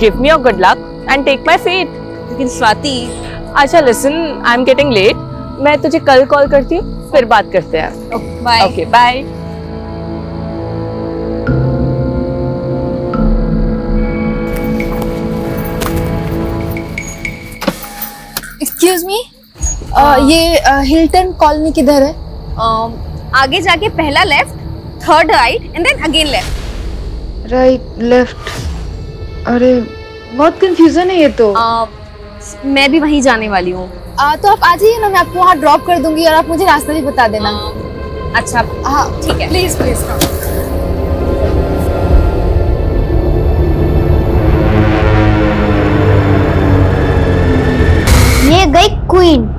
give me your good luck and take my fate. लेकिन स्वाति, अच्छा listen, I am getting late, मैं तुझे कल कॉल करती हूँ, फिर बात करते हैं। Bye. Okay bye. Excuse me, ये हिल्टन कॉलोनी किधर है? आगे जाके पहला left, third right and then again left. Right left. अरे बहुत कंफ्यूजन है ये तो। मैं भी वहीं जाने वाली हूँ। तो आप आ जाइए ना, मैं आपको वहाँ ड्रॉप कर दूंगी और आप मुझे रास्ता भी बता देना। अच्छा हाँ ठीक है, प्लीज प्लीज। ये गई क्वीन।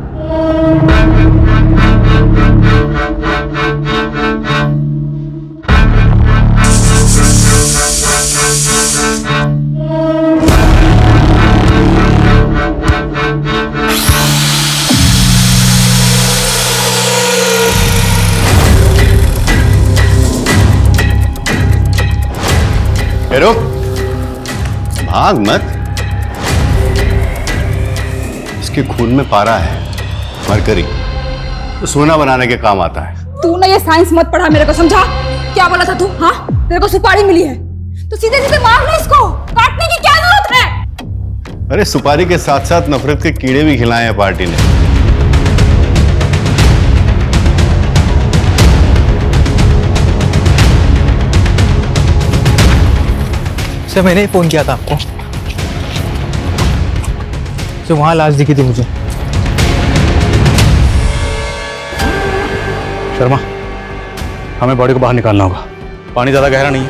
रुक, भाग मत। इसके खून में पारा है, मरकरी, तो सोना बनाने के काम आता है। तू ना ये साइंस मत पढ़ा मेरे को, समझा? क्या बोला था तू? हाँ, तेरे को सुपारी मिली है तो सीधे सीधे मार लो इसको, काटने की क्या जरूरत है? अरे सुपारी के साथ साथ नफरत के कीड़े भी खिलाए हैं पार्टी ने। सर मैंने ही फोन किया था आपको। तो वहां लाश दिखी थी मुझे। शर्मा, हमें बॉडी को बाहर निकालना होगा। पानी ज्यादा गहरा नहीं है,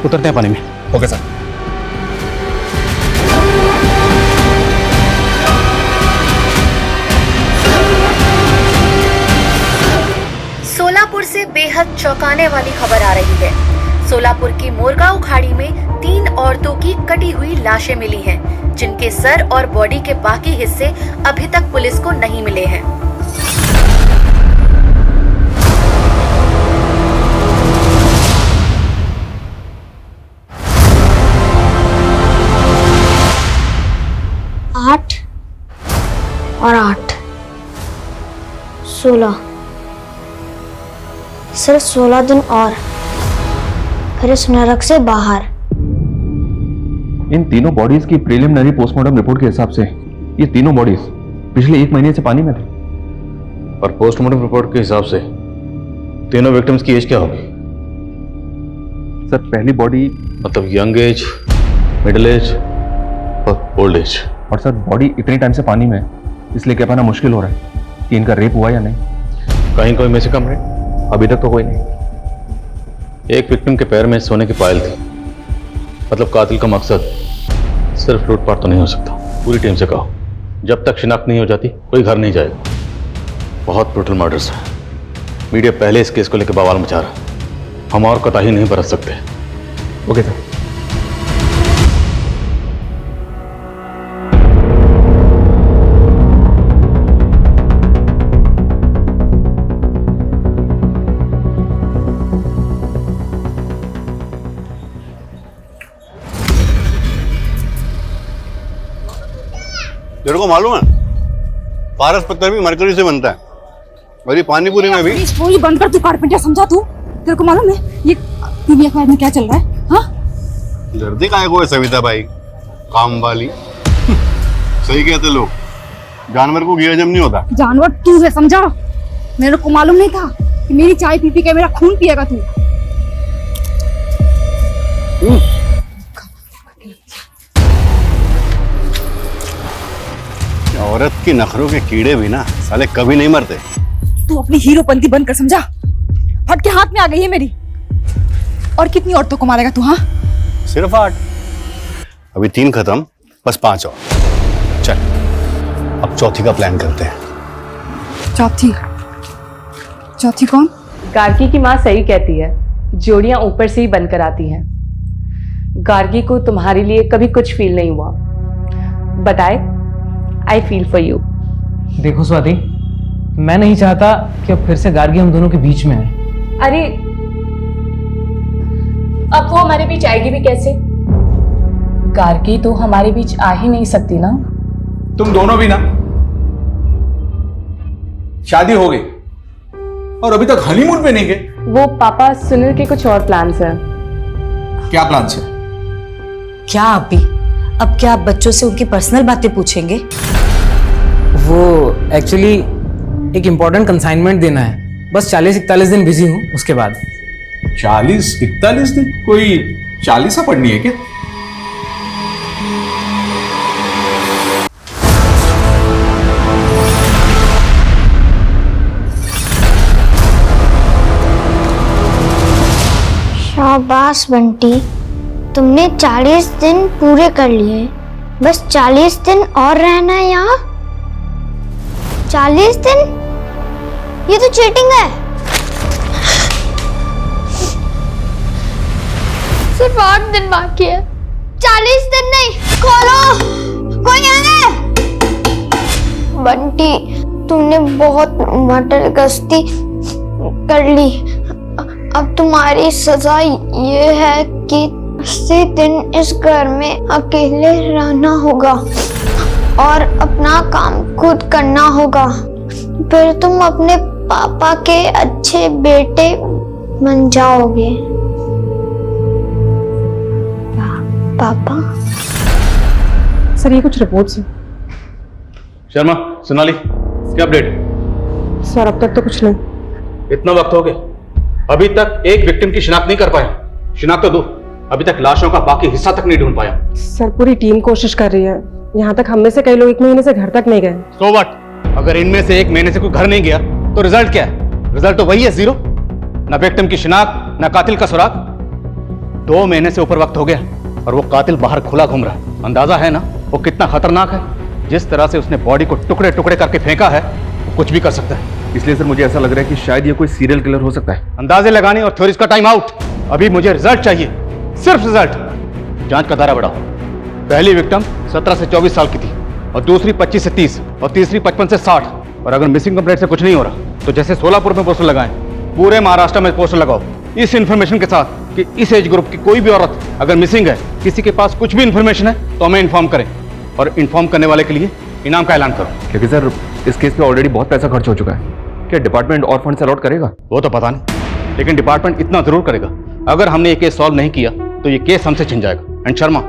उतरते हैं पानी में। Okay sir. सोलापुर से बेहद चौंकाने वाली खबर आ रही है। सोलापुर की मोरगांव खाड़ी में 3 औरतों की कटी हुई लाशें मिली हैं, जिनके सर और बॉडी के बाकी हिस्से अभी तक पुलिस को नहीं मिले हैं। आठ और 8 16 सिर्फ 16 दिन और फिर इस नरक से बाहर। इन तीनों बॉडीज की प्रीलिमिनरी पोस्टमार्टम रिपोर्ट के हिसाब से ये तीनों बॉडीज पिछले 1 महीने से पानी में थे। और पोस्टमार्टम रिपोर्ट के हिसाब से तीनों विक्टिम्स की एज क्या होगी? सर, पहली बॉडी मतलब यंग एज, मिडिल एज और ओल्ड एज। और सर, बॉडी इतने टाइम से पानी में, इसलिए कह पाना मुश्किल हो रहा है कि इनका रेप हुआ या नहीं। कहीं कोई में से कम रेप अभी तक तो कोई नहीं। एक विक्टिम के पैर में सोने की पायल थी, मतलब कातिल का मकसद सिर्फ लूटपाट तो नहीं हो सकता। पूरी टीम से कहो, जब तक शिनाख्त नहीं हो जाती कोई घर नहीं जाएगा। बहुत ब्रूटल मर्डर्स है। मीडिया पहले इस केस को लेकर बवाल मचा रहा है। हम और कोताही नहीं बरत सकते। Okay sir. तेरे को मालूम है, पारस पत्थर भी मरकरी से बनता है, और ये पानी पूरी में भी। स्टोरी बंद कर, तू कारपेंटर समझा तू। तेरे को मालूम है ये टीवी अखबार में क्या चल रहा है? हाँ, डरती काहे को है सविता भाई, काम वाली। सही कहते लोग, जानवर को घी हजम नहीं होता। जानवर तू है, समझा? मेरे को मालूम नहीं था कि मेरी चाय पी पी के मेरा खून पिएगा तू। औरत की नखरों के कीड़े भी ना साले कभी नहीं मरते। तू अपनी हीरोपंती बंद कर, समझा? हट के हाथ में आ गई है मेरी। और कितनी औरतों को मारेगा तू? हाँ, सिर्फ 8, अभी 3 खत्म, बस 5 और। चल अब चौथी का प्लान करते हैं। चौथी? चौथी कौन? गार्गी की माँ सही कहती है, जोड़ियां ऊपर से ही बनकर आती हैं। गार्गी को तुम्हारे लिए कभी कुछ फील नहीं हुआ, but I feel for you. देखो स्वाति, मैं नहीं चाहता कि अब फिर से गार्गी हम दोनों के बीच में आए। अरे अब वो हमारे बीच आएगी भी कैसे? गार्गी तो हमारे बीच आ ही नहीं सकती ना। तुम दोनों भी ना, शादी हो गई और अभी तक हनीमून पे नहीं गए। वो पापा सुनील के कुछ और प्लान्स हैं। क्या प्लान्स है? क्या आप भी? अब क्या आप बच्चों से उनकी पर्सनल बातें पूछेंगे? वो एक्चुअली एक इम्पोर्टेंट कंसाइनमेंट देना है। बस 40-41 दिन बिजी हूँ, उसके बाद। 40-41 दिन? कोई 40 पढ़नी है क्या? शाबाश बंटी, तुमने 40 दिन पूरे कर लिए। बस 40 दिन और रहना है यहाँ। 40 दिन? ये तो चीटिंग है। सिर्फ 8 दिन बाकी है, 40 दिन नहीं। खोलो, कोई है? बंटी, तुमने बहुत मटर गश्ती कर ली। अब तुम्हारी सजा ये है कि 80 दिन इस घर में अकेले रहना होगा और अपना काम खुद करना होगा। फिर तुम अपने पापा के अच्छे बेटे बन जाओगे। पापा? सर, ये कुछ रिपोर्ट्स हैं। शर्मा, सोनाली, क्या अपडेट? सर, अब तक तो कुछ नहीं। इतना वक्त हो गया, अभी तक एक विक्टिम की शिनाख्त नहीं कर पाया। शिनाख्त तो दो, अभी तक लाशों का बाकी हिस्सा तक नहीं ढूंढ पाया। सर, पूरी टीम कोशिश कर रही है, यहाँ तक हम में से कई लोग 1 महीने से घर तक नहीं गए। So what? अगर इनमें से 1 महीने से कोई घर नहीं गया तो रिजल्ट क्या है? रिजल्ट तो वही है, 0। ना विक्टिम की शिनाख्त, ना कातिल का सुराग। 2 महीने से ऊपर वक्त हो गया और वो कातिल बाहर खुला घूम रहा है। अंदाजा है ना वो कितना खतरनाक है? जिस तरह से उसने बॉडी को टुकड़े टुकड़े करके फेंका है, वो कुछ भी कर सकता है। इसलिए सर मुझे ऐसा लग रहा है कि शायद ये कोई सीरियल किलर हो सकता है। अंदाजे लगाने और थ्योरीज का टाइम आउट। अभी मुझे रिजल्ट चाहिए, सिर्फ रिजल्ट। जांच का दायरा बढ़ाओ। पहली विक्टिम 17 से 24 साल की थी और दूसरी 25 से 30 और तीसरी 55 से 60। और अगर मिसिंग कंप्लेंट से कुछ नहीं हो रहा तो जैसे सोलापुर में पोस्टर लगाएं, पूरे महाराष्ट्र में पोस्टर लगाओ इस इंफॉर्मेशन के साथ कि इस एज ग्रुप की कोई भी औरत अगर मिसिंग है, किसी के पास कुछ भी इंफॉर्मेशन है तो हमें इन्फॉर्म करें और इन्फॉर्म करने वाले के लिए इनाम का ऐलान करो। क्योंकि सर इस केस पे ऑलरेडी बहुत पैसा खर्च हो चुका है। क्या डिपार्टमेंट और फंड अलॉट करेगा? वो तो पता नहीं, लेकिन डिपार्टमेंट इतना जरूर करेगा। अगर हमने ये केस सॉल्व नहीं किया तो ये केस हमसे छिन जाएगा। And Sharma,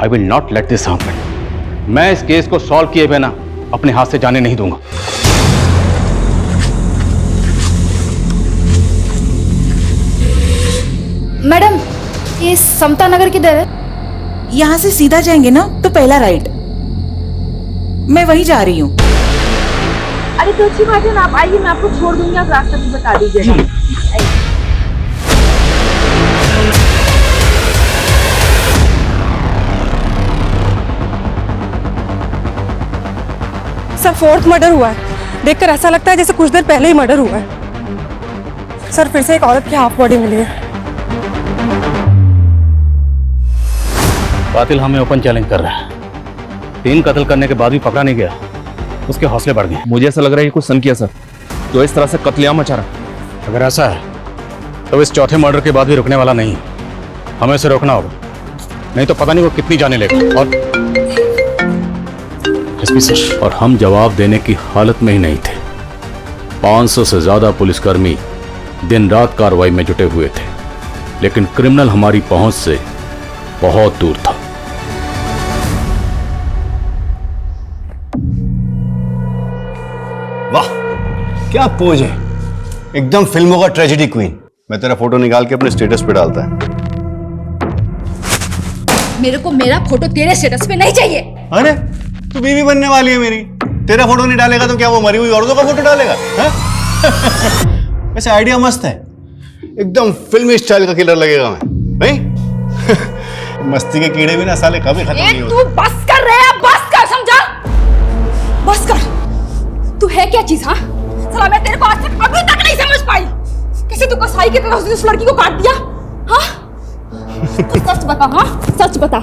I will not let this happen. मैं इस केस को सॉल्व किए बिना अपने हाथ से जाने नहीं दूंगा। मैडम, ये समता नगर किधर है? यहाँ से सीधा जाएंगे ना तो पहला राइट। मैं वहीं जा रही हूँ। अरे तो अच्छी बात है ना, आप आइए, मैं आपको छोड़ दूंगी, आप रास्ता भी बता दीजिएगा। सर 4th मर्डर हुआ है। देखकर ऐसा लगता है जैसे कुछ देर पहले ही मर्डर हुआ है। सर फिर से एक औरत की हाफ बॉडी मिली है। कातिल हमें ओपन चैलेंज कर रहा है। 3 कत्ल करने के बाद भी पकड़ा नहीं गया, उसके हौसले बढ़ गए। मुझे ऐसा लग रहा है ये कुछ सन किया सर, तो इस तरह से कत्लेआम मचा रहा। अगर ऐसा है तो इस चौथे मर्डर के बाद भी रुकने वाला नहीं। हमें इसे रोकना होगा, नहीं तो पता नहीं वो कितनी जाने लेगा। और हम जवाब देने की हालत में ही नहीं थे। 500 से ज्यादा पुलिसकर्मी दिन रात कार्रवाई में जुटे हुए थे, लेकिन क्रिमिनल हमारी पहुंच से बहुत दूर था। वाह क्या पोज है, एकदम फिल्मों का ट्रेजेडी क्वीन। मैं तेरा फोटो निकाल के अपने स्टेटस पे डालता है। मेरे को मेरा फोटो तेरे स्टेटस पे नहीं चाहिए। अरे तू बीवी बनने वाली है मेरी, तेरा फोटो नहीं डालेगा तो क्या वो मरी हुई औरतों का फोटो डालेगा? वैसे आइडिया मस्त है, एकदम फिल्मी स्टाइल का किलर लगेगा मैं, नहीं? मस्ती के कीड़े भी ना साले कभी खत्म नहीं होते। तू बस कर रहे हैं, बस कर, समझा? बस कर। तू है क्या चीज? हाँ साला, मैं तेरे को आज तक अभी तक नहीं समझ पाई। किसी तू कसाई की तरह उस लड़की को काट दिया? हाँ तो सच बता, हाँ सच बता,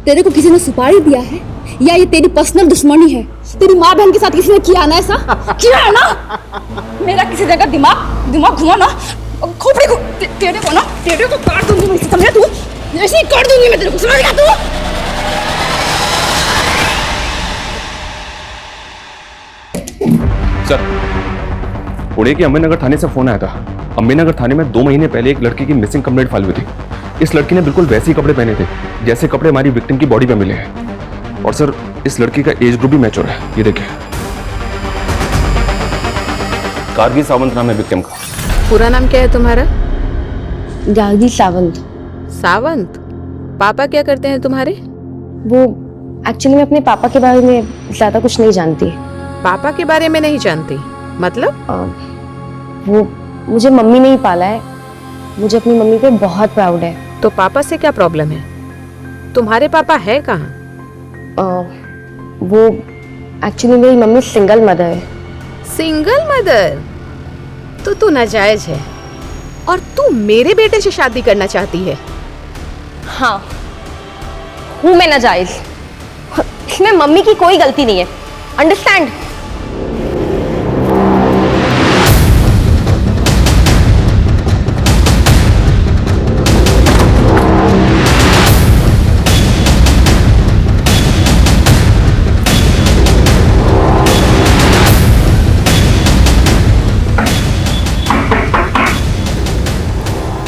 तेरे को किसी ने सुपारी दिया है या ये तेरी पर्सनल दुश्मनी है? तेरी माँ बहन के साथ किसी ने किया ना ऐसा? किया है ना? मेरा किसी जगह दिमाग घुमा ना, खोपड़ी को तेरे को काट दूंगी मैं, समझा तू? ऐसे ही काट दूंगी मैं तेरे को, समझ गया तू? सर पुणे के अम्बेनगर थाने से फोन आया था। अम्बेनगर थाने में 2 महीने पहले एक लड़की की मिसिंग कंप्लेंट फाइल हुई थी। इस लड़की ने बिल्कुल वैसे ही कपड़े पहने थे जैसे कपड़े हमारी विक्टिम की बॉडी पे मिले हैं। और सर इस लड़की का एज ग्रुप भी मैच हो रहा है, ये देखिए। गार्गी सावंत नाम है विक्टिम का। पूरा नाम क्या है तुम्हारा? गार्गी सावंत। सावंत? पापा क्या करते हैं तुम्हारे? वो एक्चुअली मैं अपने पापा के बारे में ज्यादा कुछ नहीं जानती। पापा के बारे में नहीं जानती मतलब? वो मुझे मम्मी ने ही पाला है, मुझे अपनी मम्मी पे बहुत प्राउड है। तो पापा से क्या प्रॉब्लम है? तुम्हारे पापा है कहाँ? वो एक्चुअली मेरी मम्मी सिंगल मदर है। Single mother? तो तू नाजायज है और तू मेरे बेटे से शादी करना चाहती है? हाँ हूँ मैं नाजायज, इसमें मम्मी की कोई गलती नहीं है, अंडरस्टैंड?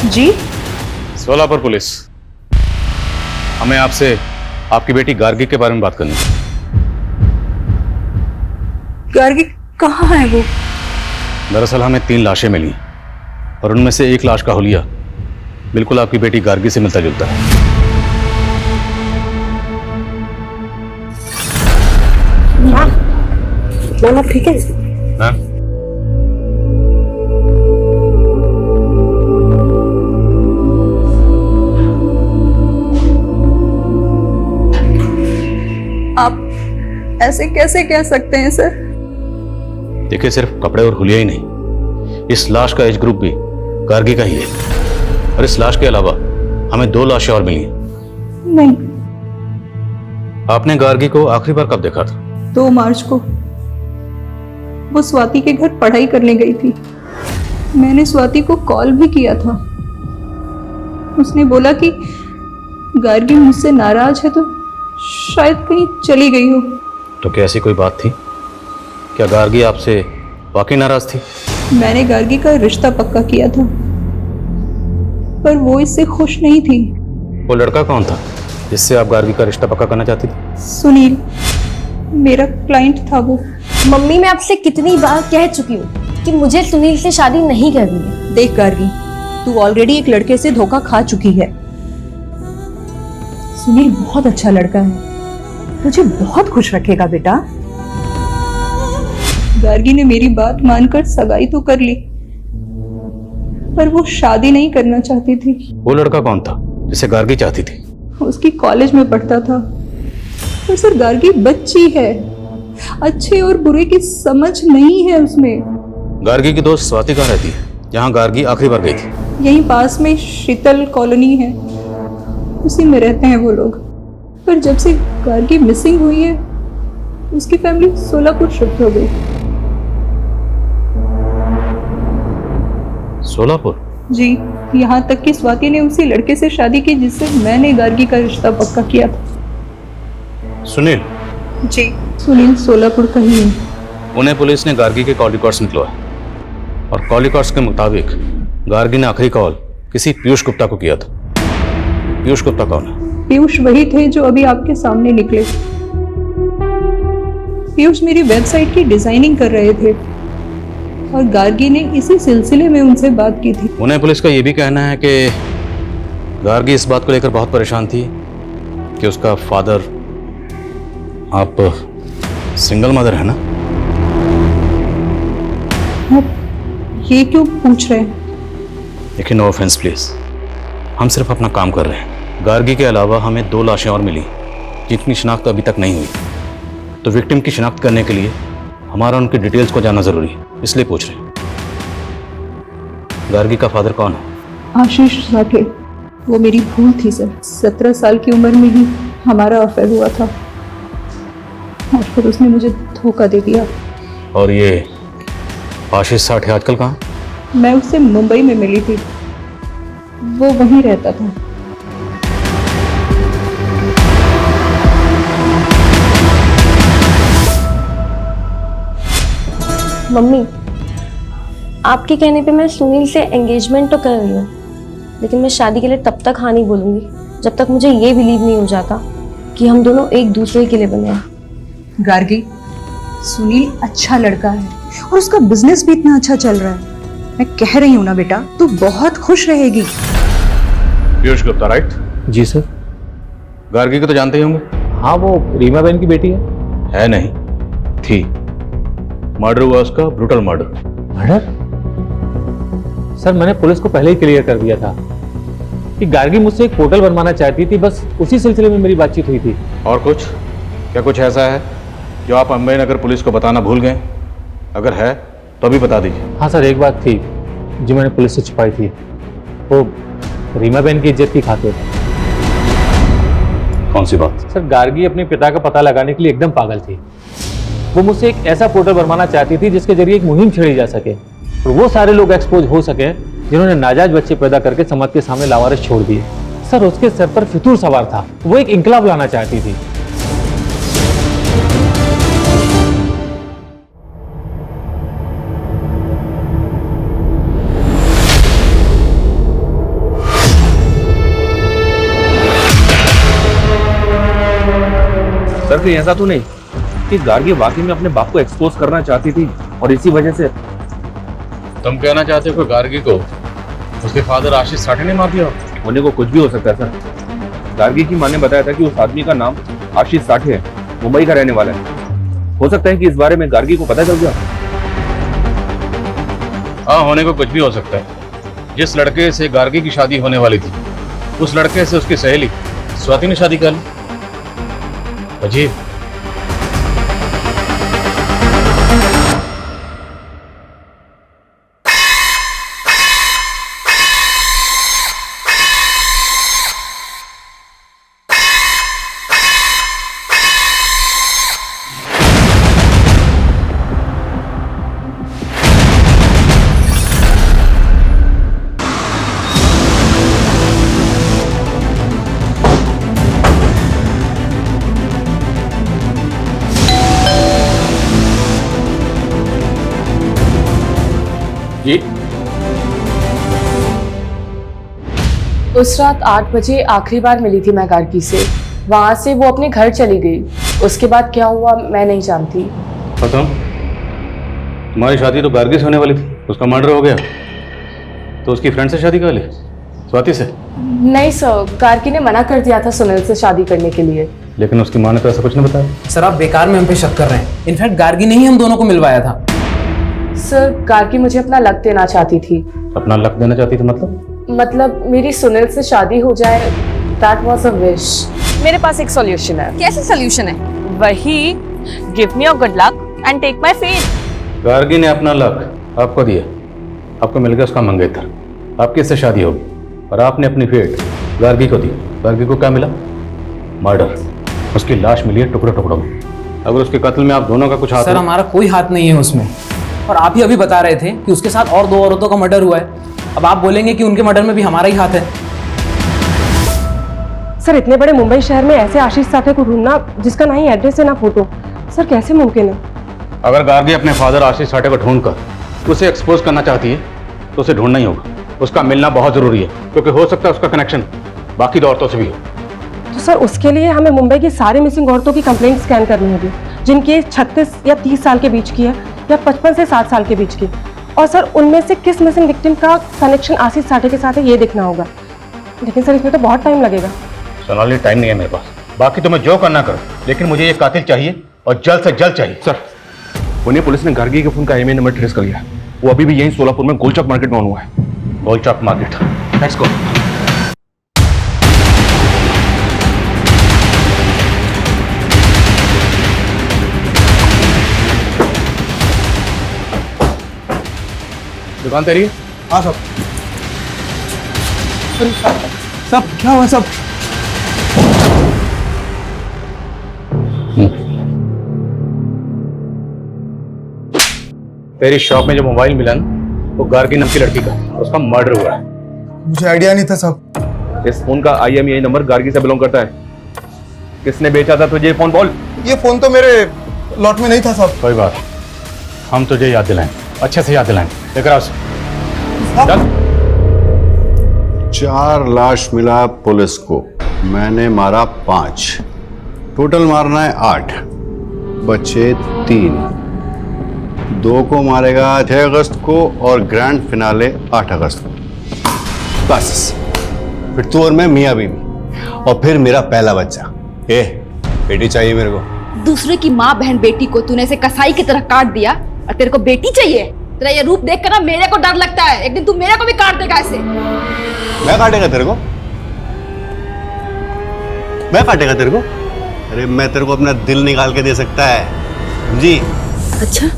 जी सोलापुर पुलिस, हमें आपसे आपकी बेटी गार्गी के बारे में बात करनी है। गार्गी कहाँ है वो? दरअसल हमें 3 लाशें मिली और उनमें से एक लाश का हुलिया बिल्कुल आपकी बेटी गार्गी से मिलता जुलता है। मामा ठीक है? हाँ? आप ऐसे कैसे कह सकते हैं सर? देखिए, सिर्फ कपड़े और हुलिया ही नहीं, इस लाश का एज ग्रुप भी गार्गी का ही है। और इस लाश के अलावा हमें 2 लाशें और मिली हैं। नहीं, आपने गार्गी को आखिरी बार कब देखा था? 2 मार्च को। वो स्वाति के घर पढ़ाई करने गई थी। मैंने स्वाति को कॉल भी किया था। उसने बोला कि गार्गी मुझसे नाराज है तो शायद कहीं चली गई हो। तो क्या ऐसी कोई बात थी? क्या गार्गी आपसे वाकई नाराज थी? मैंने गार्गी का रिश्ता पक्का किया था, पर वो इससे खुश नहीं थी। वो लड़का कौन था जिससे आप गार्गी का रिश्ता पक्का करना चाहती थी? सुनील, मेरा क्लाइंट था वो। मम्मी, मैं आपसे कितनी बार कह चुकी हूँ कि मुझे सुनील से शादी नहीं करनी है। देख गार्गी, तू ऑलरेडी एक लड़के से धोखा खा चुकी है। सुनील बहुत अच्छा लड़का है, तुझे बहुत खुश रखेगा बेटा। गार्गी ने मेरी बात मानकर सगाई तो कर ली, पर वो शादी नहीं करना चाहती थी। वो लड़का कौन था जिसे गार्गी चाहती थी? उसकी कॉलेज में पढ़ता था। पर सर, गार्गी बच्ची है, अच्छे और बुरे की समझ नहीं है उसमें। गार्गी की दोस्त स्वाति कहाँ रहती है, जहाँ गार्गी आखिरी बार गई थी? यहीं पास में शीतल कॉलोनी है, उसी में रहते हैं वो लोग। पर जब से गार्गी मिसिंग हुई है, उसकी फैमिली सोलापुर शिफ्ट हो गई। सोलापुर? जी, यहाँ तक कि स्वाति ने उसी लड़के से शादी की जिससे मैंने गार्गी का रिश्ता पक्का किया था। सुनील? जी, सुनील सोलापुर का ही है। उन्हें पुलिस ने गार्गी के कॉल रिकॉर्ड्स निकलवाए और कॉल रिकॉर्ड्स के मुताबिक गार्गी ने आखिरी कॉल किसी पीयूष गुप्ता को किया था। पीयूष गुप्ता कौन है? पीयूष वही थे जो अभी आपके सामने निकले। पीयूष मेरी वेबसाइट की डिजाइनिंग कर रहे थे और गार्गी ने इसी सिलसिले में उनसे बात की थी। उन्हें पुलिस का यह भी कहना है कि गार्गी इस बात को लेकर बहुत परेशान थी कि उसका फादर, आप सिंगल मदर है ना? ये क्यों पूछ रहे हैं? देखिए, नो ऑफेंस प्लीज, हम सिर्फ अपना काम कर रहे हैं। गार्गी के अलावा हमें 2 लाशें और मिली जिनकी शिनाख्त अभी तक नहीं हुई, तो विक्टिम की शिनाख्त करने के लिए हमारा उनकी डिटेल्स को जानना जरूरी है, इसलिए पूछ रहे हैं। गार्गी का फादर कौन है? आशीष साठे। वो मेरी भूल थी सर। 17 साल की उम्र में ही हमारा अफेयर हुआ था और फिर उसने मुझे धोखा दे दिया। और ये आशीष साठे आजकल कहाँ? मैं उससे मुंबई में मिली थी, वो वहीं रहता था। मम्मी, आपके कहने पे मैं सुनील से एंगेजमेंट तो कर रही हूँ, लेकिन मैं शादी के लिए तब तक हाँ नहीं बोलूंगी जब तक मुझे ये बिलीव नहीं हो जाता कि हम दोनों एक दूसरे के लिए बने हैं। गार्गी, सुनील अच्छा लड़का है और उसका बिजनेस भी इतना अच्छा चल रहा है। मैं कह रही हूँ ना बेटा, तू बहुत खुश रहेगी। पीयूष गुप्ता, राइट? जी सर। गार्गी को तो जानते ही होंगे? हाँ, वो रीमा बहन की बेटी है। है नहीं, थी। मर्डर हुआ उसका, ब्रूटल मर्डर। मर्डर? सर, मैंने पुलिस को पहले ही क्लियर कर दिया था कि गार्गी मुझसे एक पोर्टल बनवाना चाहती थी, बस उसी सिलसिले में मेरी बातचीत हुई थी। और कुछ? क्या कुछ ऐसा है जो आप अंबे नगर पुलिस को बताना भूल गए? अगर है तो अभी बता दीजिए। हाँ सर, एक बात थी जो मैंने पुलिस से छुपाई थी, वो रीमा बहन की इज्जत की खातिर। कौन सी बात? सर, गार्गी अपने पिता का पता लगाने के लिए एकदम पागल थी। वो मुझसे एक ऐसा पोर्टल बनवाना चाहती थी जिसके जरिए एक मुहिम छेड़ी जा सके और वो सारे लोग एक्सपोज हो सके जिन्होंने नाजायज बच्चे पैदा करके समाज के सामने लावारिस छोड़ दिए। सर, उसके सर पर फितूर सवार था, वो एक इंकलाब लाना चाहती थी। सर, कहीं ऐसा तो नहीं कि गार्गी वाकई में अपने बाप को एक्सपोज करना चाहती थी और इसी वजह से? तुम कहना चाहते हो कि गार्गी को उसके फादर आशीष साठे ने मार दिया? होने को कुछ भी हो सकता है सर। गार्गी की मां ने बताया था कि उस आदमी का नाम आशीष साठे है, मुंबई का रहने वाला है। हो सकता है कि इस बारे में गार्गी को पता चल गया। हाँ, होने को कुछ भी हो सकता है। जिस लड़के से गार्गी की शादी होने वाली थी, उस लड़के से उसकी सहेली स्वाति ने शादी कर ली। अजीब। जी, उस रात 8 बजे आखिरी बार मिली थी मैं गार्गी से। वहां से वो अपने घर चली गई। उसके बाद क्या हुआ मैं नहीं जानती। खत्म। तुम्हारी शादी तो गार्गी से होने वाली थी, उसका मर्डर हो गया, तो उसकी फ्रेंड से शादी कर ली, स्वाति से। नहीं सर, गार्गी ने मना कर दिया था सुनील से शादी करने के लिए। लेकिन उसकी माँ ने तो ऐसा कुछ नहीं बताया। सर आप बेकार में हम पे शक कर रहे हैं। इनफैक्ट गार्गी ने ही हम दोनों को मिलवाया था। सर गार्गी मुझे अपना लक देना चाहती थी। अपना लक देना चाहती थी मतलब मेरी सुनील से शादी हो जाए। That was a wish. मेरे पास एक सॉल्यूशन है। कैसे सॉल्यूशन है? वही, give me your good luck and take my fate. Gargi ने अपना लक आपको दिया, आपको मिल गया उसका मंगेतर, आपकी इससे शादी होगी, और आपने अपनी फेट गार्गी को दी। गार्गी को क्या मिला? मर्डर। उसकी लाश मिली है टुकड़ों टुकड़ों में। अगर उसके कत्ल में आप दोनों का कुछ हाथ सर हमारा कोई हाथ नहीं है उसमें, और आप ही अभी बता रहे थे कि उसके साथ और 2 औरतों का मर्डर हुआ है। अब आप बोलेंगे कि उनके मर्डर में भी हमारा ही हाथ है। सर इतने बड़े मुंबई शहर में ऐसे आशीष साठे को ढूंढना जिसका ना ही एड्रेस है ना फोटो, सर कैसे मुमकिन है? अगर गार्गी अपने फादर आशीष साठे को ढूंढकर उसे एक्सपोज करना चाहती है तो उसे ढूंढना ही होगा। उसका मिलना बहुत जरूरी है, क्योंकि हो सकता है उसका कनेक्शन बाकी 2 औरतों से भी हो। तो सर उसके लिए हमें मुंबई की सारी मिसिंग औरतों की कंप्लेंट स्कैन करनी होगी, जिनकी एज 36 या 30 साल के बीच की है, या 55 से 60 साल के बीच की। और सर उनमें से किस मिसिंग विक्टिम का कनेक्शन आशीष साठे के साथ है ये देखना होगा। लेकिन सर इसमें तो बहुत टाइम लगेगा। सोनाली, टाइम नहीं है मेरे पास। बाकी तुम्हें जो करना करो, लेकिन मुझे ये कातिल चाहिए और जल्द से जल्द चाहिए। सर पुणे पुलिस ने गार्गी के फोन का IMEI नंबर ट्रेस कर लिया। वो अभी भी यहीं सोलापुर में गोलचौक मार्केट में ऑन हुआ है। गोलचौक मार्केट, लेट्स गो। दुकान तेरी है? हाँ सब। सब क्या हुआ सब? तेरी शॉप में जो मोबाइल मिला ना, वो गार्गी नाम की लड़की का, उसका मर्डर हुआ है। मुझे आइडिया नहीं था सब। इस फोन का IMEI नंबर गार्गी से बिलोंग करता है। किसने बेचा था तुझे फोन? बोल। ये फोन तो मेरे लॉट में नहीं था सब। कोई बात, हम तुझे याद दिलाएं, अच्छे से याद दिलाएं। लेकर आओ। 4 लाश मिला पुलिस को, मैंने मारा 5, टोटल मारना है 8, बचे 3। 2 को मारेगा 6 अगस्त को और ग्रैंड फिनाले 8 अगस्त को। बस फिर तू और मैं मियाँ बीवी, और फिर मेरा पहला बच्चा। ए बेटी चाहिए मेरे को। दूसरे की माँ बहन बेटी को तूने ऐसे कसाई की तरह काट दिया और तेरे को बेटी चाहिए? तेरा ये रूप देख कर ना मेरे को डर लगता है, एक दिन तू मेरे को भी काट देगा ऐसे। मैं काटेगा तेरे को? मैं काटेगा तेरे को? अरे मैं तेरे को अपना दिल निकाल के दे सकता है, समझी? अच्छा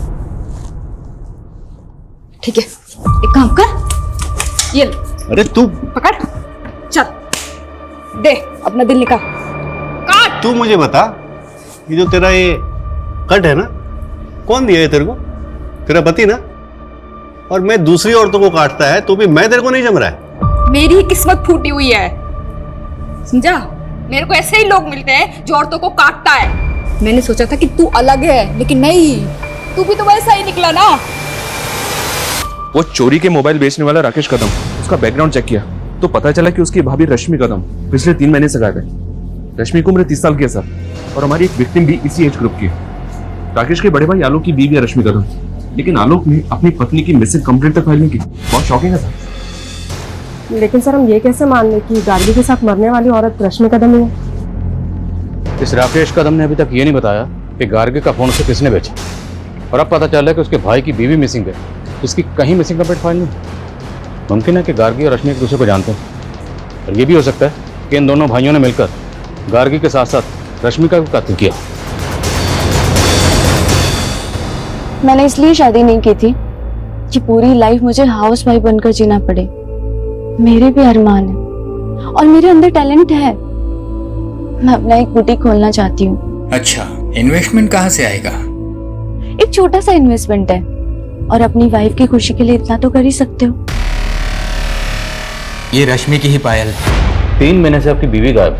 ठीक है, एक काम कर, ये ले। अरे तू पकड़, चल दे अपना दिल निकाल, काट। तू मुझे बता, ये जो तेरा ये कट है ना, कौन दिया है तेरे को? तेरा पति ना? और मैं दूसरी औरतों को काटता है तो भी मैं तेरे को नहीं जम रहा है। मेरी ही किस्मत फूटी हुई है, समझा? मेरे को ऐसे ही लोग मिलते हैं जो औरतों को काटता है। मैंने सोचा था कि तू अलग है, लेकिन नहीं, तू भी तो वैसा ही निकला ना। वो चोरी के मोबाइल बेचने वाला राकेश कदम, उसका बैकग्राउंड चेक किया तो पता चला कि उसकी भाभी रश्मि कदम पिछले 3 महीने से गायब है। रश्मि की उम्र 30 साल की है सर, और हमारी एक विक्टिम भी इसी एज ग्रुप की है। राकेश के बड़े भाई आलोक की बीवी है रश्मि कदम, लेकिन आलोक ने अपनी पत्नी की मिसिंग कंप्लेंट तक फाइल नहीं की। बहुत शॉकिंग है सर। लेकिन सर हम ये कैसे मान लें कि गार्गी के साथ मरने वाली औरत रश्मि कदम ही है? इस राकेश कदम ने अभी तक ये नहीं बताया कि गार्गी का फोन उसे किसने बेचा, और अब पता चल रहा है कि उसके भाई की बीवी मिसिंग है, इसकी कहीं मिसिंग कंप्लेंट फाइल नहीं। मुमकिन है कि गार्गी और रश्मि एक दूसरे को जानते हैं, और ये भी हो सकता है कि इन दोनों भाइयों ने मिलकर गार्गी के साथ साथ रश्मि का भी कत्ल किया। मैंने इसलिए शादी नहीं की थी कि पूरी लाइफ मुझे हाउस वाइफ बनकर जीना पड़े। मेरे भी अरमान है और मेरे अंदर टैलेंट है। मैं अपना एक बुटीक खोलना चाहती हूँ। अच्छा, इन्वेस्टमेंट कहाँ से आएगा? एक छोटा सा इन्वेस्टमेंट है, और अपनी वाइफ की खुशी के लिए इतना तो कर ही सकते हो। ये रश्मि की ही पायल। 3 महीने से आपकी बीवी गायब,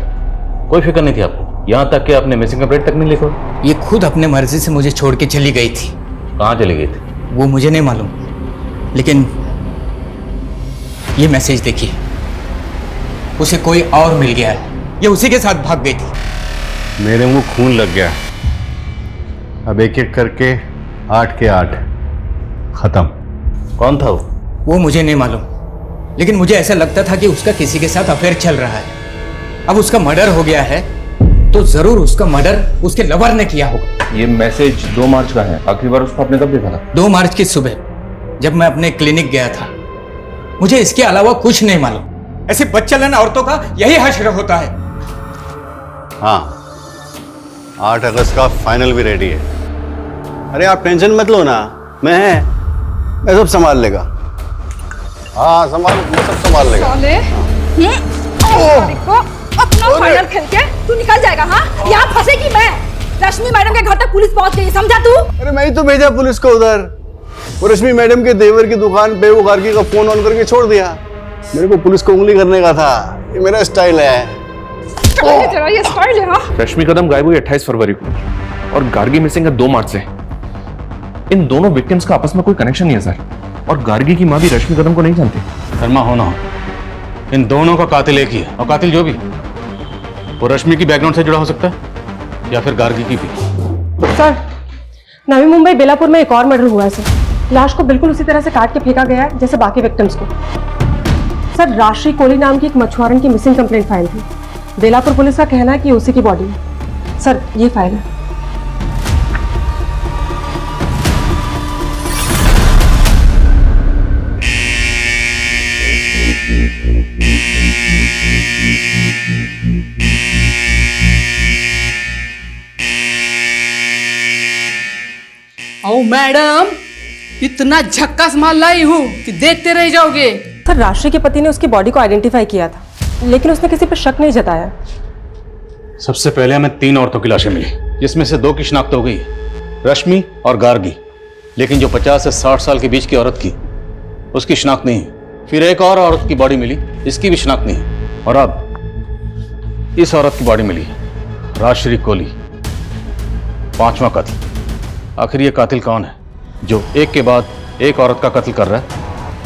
कोई फिक्र नहीं थी आपको, यहाँ तक कि आपने मिसिंग कंप्लेंट तक नहीं लिखा। ये खुद अपने मर्जी से मुझे छोड़ के चली गई थी। कहाँ चली गई थी? वो मुझे नहीं मालूम, लेकिन ये मैसेज देखिए, उसे कोई और मिल गया है, ये उसी के साथ भाग गई थी। मेरे मुंह खून लग गया। अब एक एक करके 8 के 8 खत्म। कौन था वो मुझे नहीं मालूम, लेकिन मुझे ऐसा लगता था कि उसका किसी के साथ अफेयर चल रहा है। अब उसका मर्डर हो गया है तो जरूर उसका मर्डर उसके लवर ने किया होगा। ये मैसेज 2 मार्च का है। आखिरी बार उसको आपने कब देखा था? 2 मार्च की सुबह, जब मैं अपने क्लिनिक गया था। मुझे इसके अलावा कुछ नहीं मालूम। ऐसे बच्चलन औरतों का यही हश्र होता है। हाँ, 8 अगस्त का फाइनल भी रेडी है। अरे आप टेंशन मत लो ना, मैं सब संभाल लेगा। हाँ मैं सब संभाल लेगा। अपना फाइनल खेल के तू निकल जाएगा। हाँ, यहाँ फंसेगी मैं। रश्मि मैडम के घर तक पुलिस पहुंच गई, समझा तू? अरे मैं ही तो भेजा पुलिस को उधर। वो रश्मि मैडम के देवर की दुकान पे वो गार्गी का फोन ऑन करके छोड़ दिया। मेरे को पुलिस को उंगली करने का था, ये मेरा स्टाइल है। तेरा ये स्टाइल है। हाँ, रश्मि कदम गायब हुई 28 फरवरी को और गार्गी मिसिंग है 2 मार्च से। इन दोनों विक्टिम्स का आपस में कोई कनेक्शन नहीं है सर, और गार्गी की माँ भी रश्मि कदम को नहीं जानती। शर्मा हो ना हो, इन दोनों का कातिल एक ही है, और कातिल जो भी वो रश्मि की बैकग्राउंड से जुड़ा हो सकता है या फिर गार्गी की भी। सर, नवी मुंबई बेलापुर में एक और मर्डर हुआ है सर। लाश को बिल्कुल उसी तरह से काट के फेंका गया है जैसे बाकी विक्टिम्स को। सर, राशि कोहली नाम की एक मछुआरन की मिसिंग कंप्लेंट फाइल थी। बेलापुर पुलिस का कहना है कि उसी की बॉडी है। सर, ये फाइल है। ओ मैडम, इतना झक्कास माल लाई हूँ कि देखते रह जाओगे। सर, राशि के पति ने उसकी बॉडी को आइडेंटिफाई किया था, लेकिन उसने किसी पर शक नहीं जताया। सबसे पहले हमें 3 औरतों की लाशें मिली, जिसमें से 2 की शिनाख्त हो गई, रश्मि और गार्गी। लेकिन जो 50 से 60 साल के बीच की औरत की, उसकी शिनाख्त नहीं है। फिर एक और औरत की बॉडी मिली, इसकी भी शिनाख्त नहीं है। और अब इस औरत की बॉडी मिली, राजश्री कोहली, 5वां कत्ल। आखिर ये कातिल कौन है जो एक के बाद एक औरत का कत्ल कर रहा है,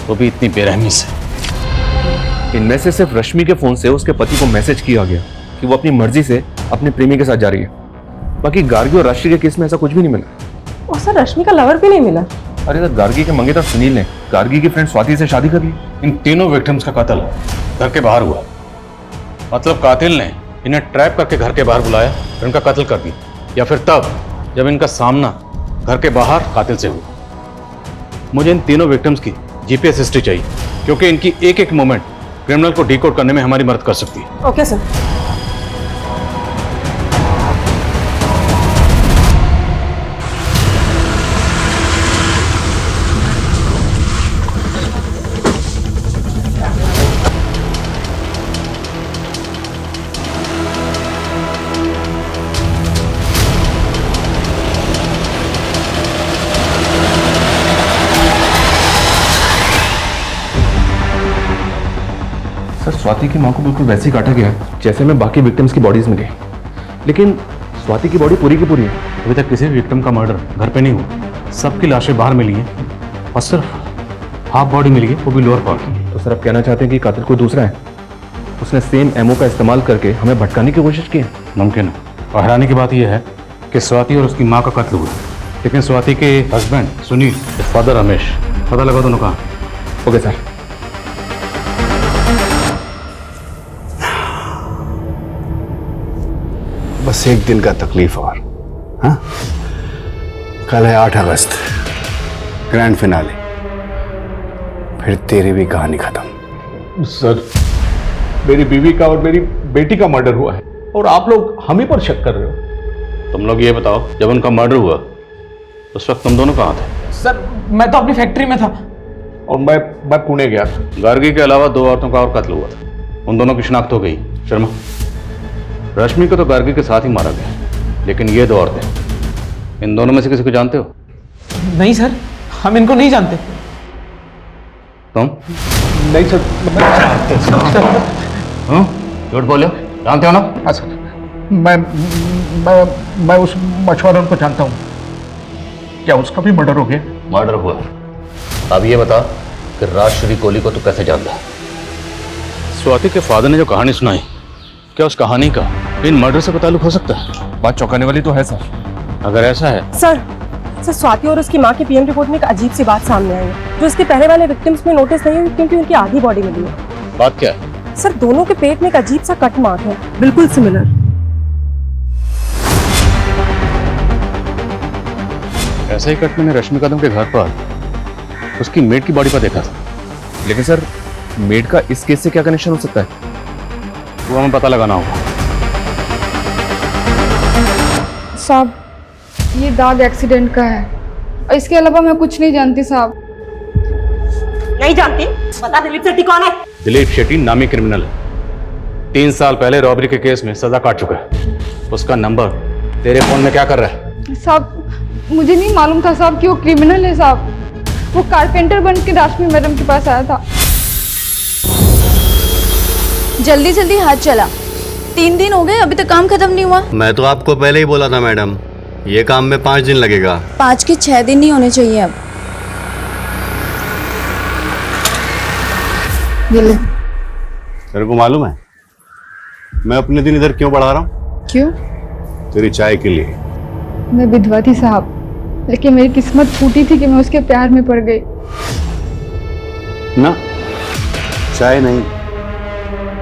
वो भी इतनी बेरहमी से? इनमें से सिर्फ रश्मि के फोन से उसके पति को मैसेज किया गया कि वो अपनी मर्जी से अपने प्रेमी के साथ जा रही है। बाकी गार्गी और राशि के केस में ऐसा कुछ भी नहीं मिला। और सर, रश्मि का लवर भी नहीं मिला। अरे सर, गार्गी के मंगेतर सुनील ने गार्गी की फ्रेंड स्वाति से शादी कर ली। इन तीनों विक्टिम्स का कत्ल घर के बाहर हुआ। मतलब कातिल ने इन्हें ट्रैप करके घर के बाहर बुलाया, फिर इनका कत्ल कर दिया, या फिर तब जब इनका सामना घर के बाहर कातिल से हुआ। मुझे इन तीनों विक्टिम्स की जीपीएस हिस्ट्री चाहिए, क्योंकि इनकी एक एक मोमेंट क्रिमिनल को डिकोड करने में हमारी मदद कर सकती है। Okay sir. सर, स्वाति की मां को बिल्कुल वैसे ही काटा गया है जैसे में बाकी विक्टिम्स की बॉडीज मिली, लेकिन स्वाति की बॉडी पूरी की पूरी है। अभी तक किसी भी विक्टिम का मर्डर घर पे नहीं हुआ, सबकी लाशें बाहर मिली हैं और सिर्फ हाफ बॉडी मिली है, वो भी लोअर पार्ट की। तो सर, आप कहना चाहते हैं कि कातिल कोई दूसरा है, उसने सेम एमओ का इस्तेमाल करके हमें भटकाने की कोशिश की है? मुमकिन है। और हैरानी की बात यह है कि स्वाति और उसकी माँ का कत्ल हुआ, लेकिन स्वाति के हस्बैंड सुनील, फादर रमेश, पता लगा दोनों कहाँ। Okay sir. बस एक दिन का तकलीफ और। हाँ, कल है 8 अगस्त, ग्रैंड फिनाले, फिर तेरी भी कहानी खत्म। सर, मेरी बीवी का और मेरी बेटी का मर्डर हुआ है और आप लोग हम ही पर शक कर रहे हो। तुम लोग ये बताओ, जब उनका मर्डर हुआ उस वक्त तुम दोनों कहाँ थे? सर मैं तो अपनी फैक्ट्री में था। और मैं पुणे गया था। गार्गी के अलावा 2 औरतों का और कत्ल हुआ था, उन दोनों की शिनाख्त हो गई। शर्मा, रश्मि को तो गार्गी के साथ ही मारा गया, लेकिन ये 2 औरतें, इन दोनों में से किसी को जानते हो? नहीं सर, हम इनको नहीं जानते। तुम? नहीं सर, झूठ बोले, जानते हो ना? हाँ सर, मैं उस मछुआरों को जानता हूँ। क्या उसका भी मर्डर हो गया? मर्डर हुआ। अब ये बता कि राजश्री कोहली को तू कैसे जानता है? स्वाति के फादर ने जो कहानी सुनाई, क्या उस कहानी का इन मर्डर से कोई ताल्लुक हो सकता है? बात चौंकाने वाली तो है सर। अगर ऐसा है सर स्वाति और उसकी माँ की पीएम रिपोर्ट में एक अजीब सी बात सामने आई है जो इसके पहले वाले विक्टिम्स में नोटिस नहीं हुई, क्योंकि उनकी आधी बॉडी मिली है। बात क्या है? सर दोनों के पेट में एक अजीब सा कट मार्क है, बिल्कुल सिमिलर। ऐसा ही कट मैंने रश्मि कदम के घर पर उसकी मेड की बॉडी पर देखा था। लेकिन सर, मेड का इस केस से क्या कनेक्शन हो सकता है? वो हमें पता लगाना होगा। साहब, ये दाग एक्सीडेंट का है और इसके अलावा मैं कुछ नहीं जानती साहब। नहीं जानती? बता दिलीप शेट्टी कौन है? दिलीप शेट्टी नामी क्रिमिनल है, 3 साल पहले रॉबरी के केस में सजा काट चुका है। उसका नंबर तेरे फोन में क्या कर रहा है? साहब मुझे नहीं मालूम था साहब कि वो क्रिमिनल है साहब। वो कारपेंटर बन के रश्मि मैडम के पास आया था। जल्दी जल्दी हाथ चला, 3 दिन हो गए अभी तक काम खत्म नहीं हुआ। मैं तो आपको पहले ही बोला था मैडम, ये काम में 5 दिन लगेगा। 5 के 6 दिन नहीं होने चाहिए अब। तेरे को मालूम है मैं अपने दिन इधर क्यों बढ़ा रहा हूँ? क्यों? तेरी चाय के लिए। मैं विधवा थी साहब, लेकिन मेरी किस्मत फूटी थी कि मैं उसके प्यार में पड़ गई। ना, चाय नहीं,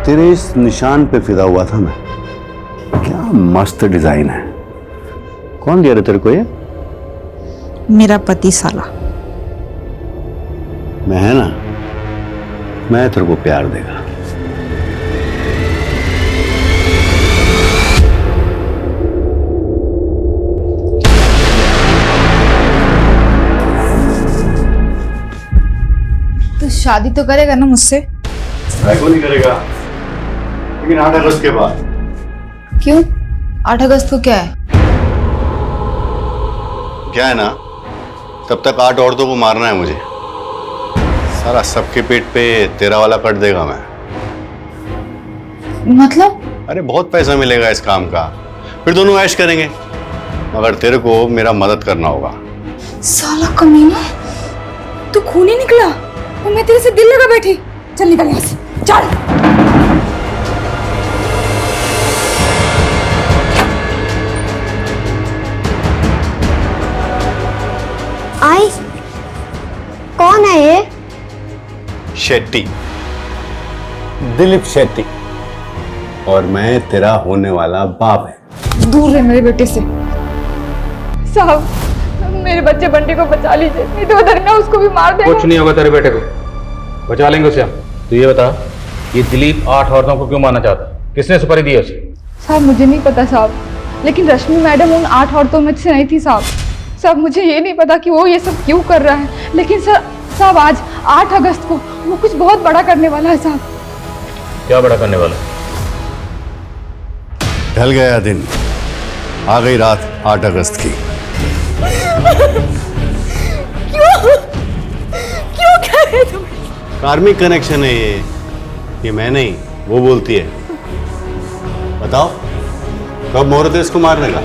तेरे इस निशान पे फिदा हुआ था मैं। क्या मस्त डिजाइन है। कौन दिया रे तेरे को ये? मेरा पति साला। मैं है ना, मैं तेरे को प्यार देगा। तो शादी तो करेगा ना मुझसे? क्यों नहीं करेगा, लेकिन 8 अगस्त के बाद। क्यों? 8 अगस्त को क्या है? क्या है ना, तब तक 8 औरतों को मारना है मुझे। सारा सबके पेट पे तेरा वाला कट देगा मैं। मतलब? अरे बहुत पैसा मिलेगा इस काम का, फिर दोनों ऐश करेंगे, मगर तेरे को मेरा मदद करना होगा। साला कमीना, तू खूनी निकला और मैं तेरे से दिल लगा बैठी। चल निकल यहाँ से, चल। आई, कौन है ये? शेट्टी, दिलीप शेट्टी, और मैं तेरा होने वाला बाप है। दूर रहे मेरे बेटे से। साहब, मेरे बच्चे बंटी को बचा लीजिए, नहीं तो उधर ना उसको भी मार देगा। कुछ नहीं होगा तेरे बेटे को, बचा लेंगे उसे हम। तो ये बता, ये दिलीप 8 औरतों को क्यों मारना चाहता है? किसने सुपारी दी है उसे? साहब मुझे नहीं पता साहब, लेकिन रश्मि मैडम उन 8 औरतों में से नहीं थी साहब। साहब मुझे ये नहीं पता कि वो ये सब क्यों कर रहा है, लेकिन साहब आज 8 अगस्त को वो कुछ बहुत बड़ा करने वाला है साहब। क्या बड़ा करने वाला? ढल गया दिन, आ गई रात 8 अगस्त की। क्यों कह रहे तुम? कार्मिक कनेक्शन है ये मैं नहीं, वो बोलती है। बताओ कब मुहूर्त है इसको मारने का?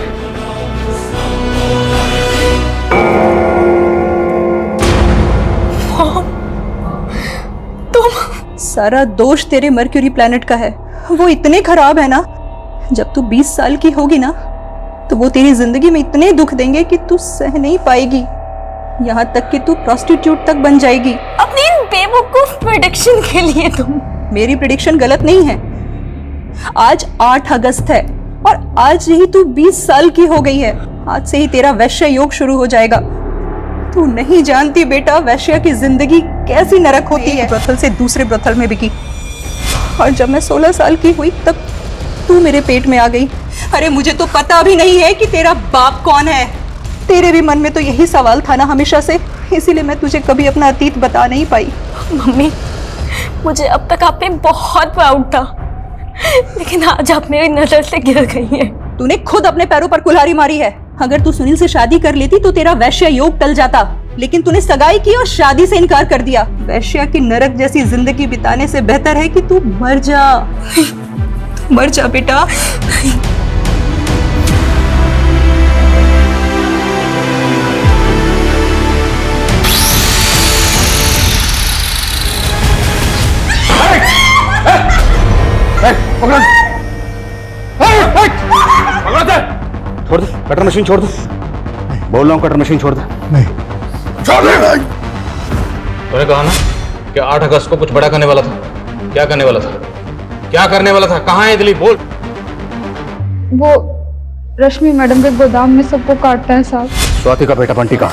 सारा दोष तेरे मर्क्यूरी प्लैनेट का है। वो इतने खराब है ना, जब तू 20 साल की होगी ना तो वो तेरी जिंदगी में इतने दुख देंगे कि तू सह नहीं पाएगी, यहाँ तक कि तू प्रोस्टिट्यूट तक बन जाएगी। अपनी इन बेवकूफ प्रेडिक्शन के लिए तुम। मेरी प्रेडिक्शन गलत नहीं है। आज 8 अगस्त है और आज ही तू 20 साल की हो गई है। आज से ही तेरा वैश्य योग शुरू हो जाएगा। तू नहीं जानती बेटा, वैश्य की जिंदगी कैसी नरक होती है। ब्रथल से दूसरे ब्रथल में बिकी, और जब मैं 16 साल की हुई तब तू मेरे पेट में आ गई। अरे मुझे तो पता भी नहीं है कि तेरा बाप कौन है। तेरे भी मन में तो यही सवाल था ना हमेशा से, इसीलिए मैं तुझे कभी अपना अतीत बता नहीं पाई। मम्मी, मुझे अब तक आप पे बहुत प्राउड था, लेकिन आज आप मेरी नजर से गिर गई है। तूने खुद अपने पैरों पर कुल्हाड़ी मारी है। अगर तू सुनील से शादी कर लेती तो तेरा वैश्य योग टल जाता, लेकिन तूने सगाई की और शादी से इनकार कर दिया। वैश्य की नरक जैसी जिंदगी बिताने से बेहतर है कि तू मर जा। मर जा बेटा। छोड़ दे कटर मशीन, छोड़ दे। बोल रहा हूँ कटर मशीन छोड़ दे। नहीं छोड़ दे। तूने कहा ना कि 8 अगस्त को कुछ बड़ा करने वाला था। क्या करने वाला था? क्या करने वाला था? कहाँ है दिलीप? बोल। वो रश्मि मैडम के गोदाम में सबको काटता है साहब। स्वाति का बेटा बंटी का।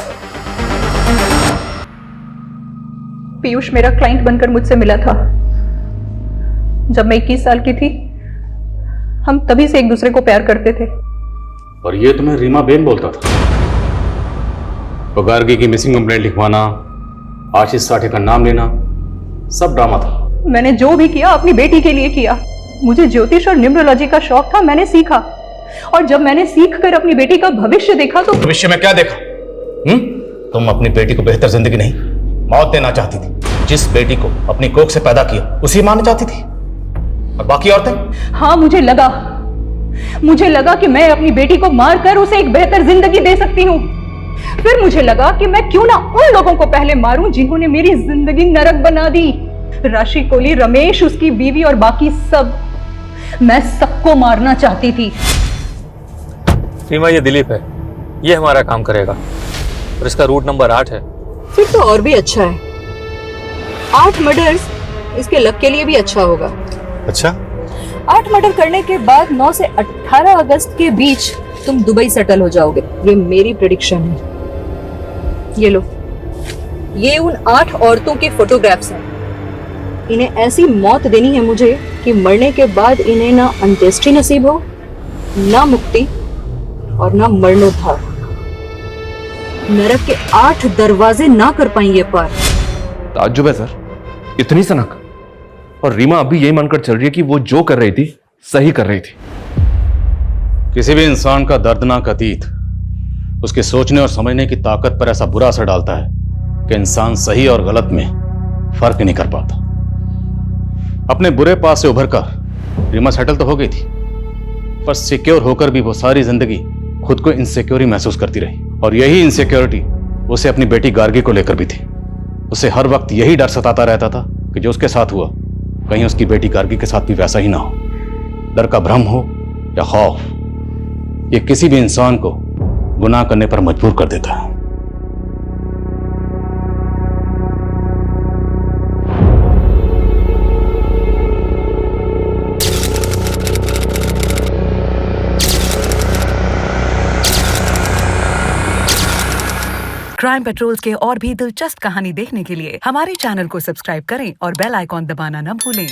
पीयूष मेरा क्लाइंट बनकर मुझसे मिला था जब मैं 21 साल की थी। हम तभी से एक दूसरे को प्यार करते थे। और ये तुम्हें रीमा बेन बोलता था? तो गार्गी की मिसिंग कंप्लेंट लिखवाना, आशीष साठे का नाम लेना, सब ड्रामा था। मैंने जो भी किया अपनी बेटी के लिए किया। मुझे ज्योतिष और न्यूमरोलॉजी का शौक था, मैंने सीखा। और जब मैंने सीख कर अपनी बेटी का भविष्य देखा तो भविष्य में क्या देखा? तुम अपनी बेटी को बेहतर जिंदगी नहीं, मौत देना चाहती थी। जिस बेटी को अपनी कोख से पैदा किया उसी मानना चाहती थी। और बाकी औरतें? हाँ, मुझे लगा कि मैं अपनी बेटी को मारकर उसे एक बेहतर जिंदगी दे सकती हूँ। फिर मुझे लगा कि मैं क्यों ना उन लोगों को पहले मारूं जिन्होंने मेरी जिंदगी नरक बना दी। राशि कोली, रमेश, उसकी बीवी और बाकी सब। मैं सबको मारना चाहती थी। सीमा, ये दिलीप है, ये हमारा काम करेगा और इसका रूट नंबर 8 है। फिर तो और भी अच्छा है। 8 मर्डर्स इसके लक के लिए भी अच्छा होगा। अच्छा, 8 मर्डर करने के बाद 9 से 18 अगस्त के बीच तुम दुबई सेटल हो जाओगे। ये मेरी प्रेडिक्शन है। ये लो, ये उन 8 औरतों के फोटोग्राफ्स हैं। इन्हें ऐसी मौत देनी है मुझे कि मरने के बाद इन्हें ना अंत्येष्टि नसीब हो, ना मुक्ति और ना मरणोद्धार। नरक के 8 दरवाजे ना कर पाएंगे पार। ताज्जुब है सर, इतनी सनक। और रीमा अभी यही मानकर चल रही है कि वो जो कर रही थी सही कर रही थी। किसी भी इंसान का दर्दनाक अतीत उसके सोचने और समझने की ताकत पर ऐसा बुरा असर डालता है कि इंसान सही और गलत में फर्क नहीं कर पाता। अपने बुरे पास से उभरकर रीमा सेटल तो हो गई थी, पर सिक्योर होकर भी वो सारी जिंदगी खुद को इनसिक्योर ही महसूस करती रही। और यही इनसिक्योरिटी उसे अपनी बेटी गार्गी को लेकर भी थी। उसे हर वक्त यही डर सताता रहता था कि जो उसके साथ हुआ कहीं उसकी बेटी गार्गी के साथ भी वैसा ही ना हो। डर का भ्रम हो या खौफ, ये किसी भी इंसान को गुनाह करने पर मजबूर कर देता है। क्राइम पेट्रोल्स के और भी दिलचस्प कहानी देखने के लिए हमारे चैनल को सब्सक्राइब करें और बेल आइकॉन दबाना न भूलें।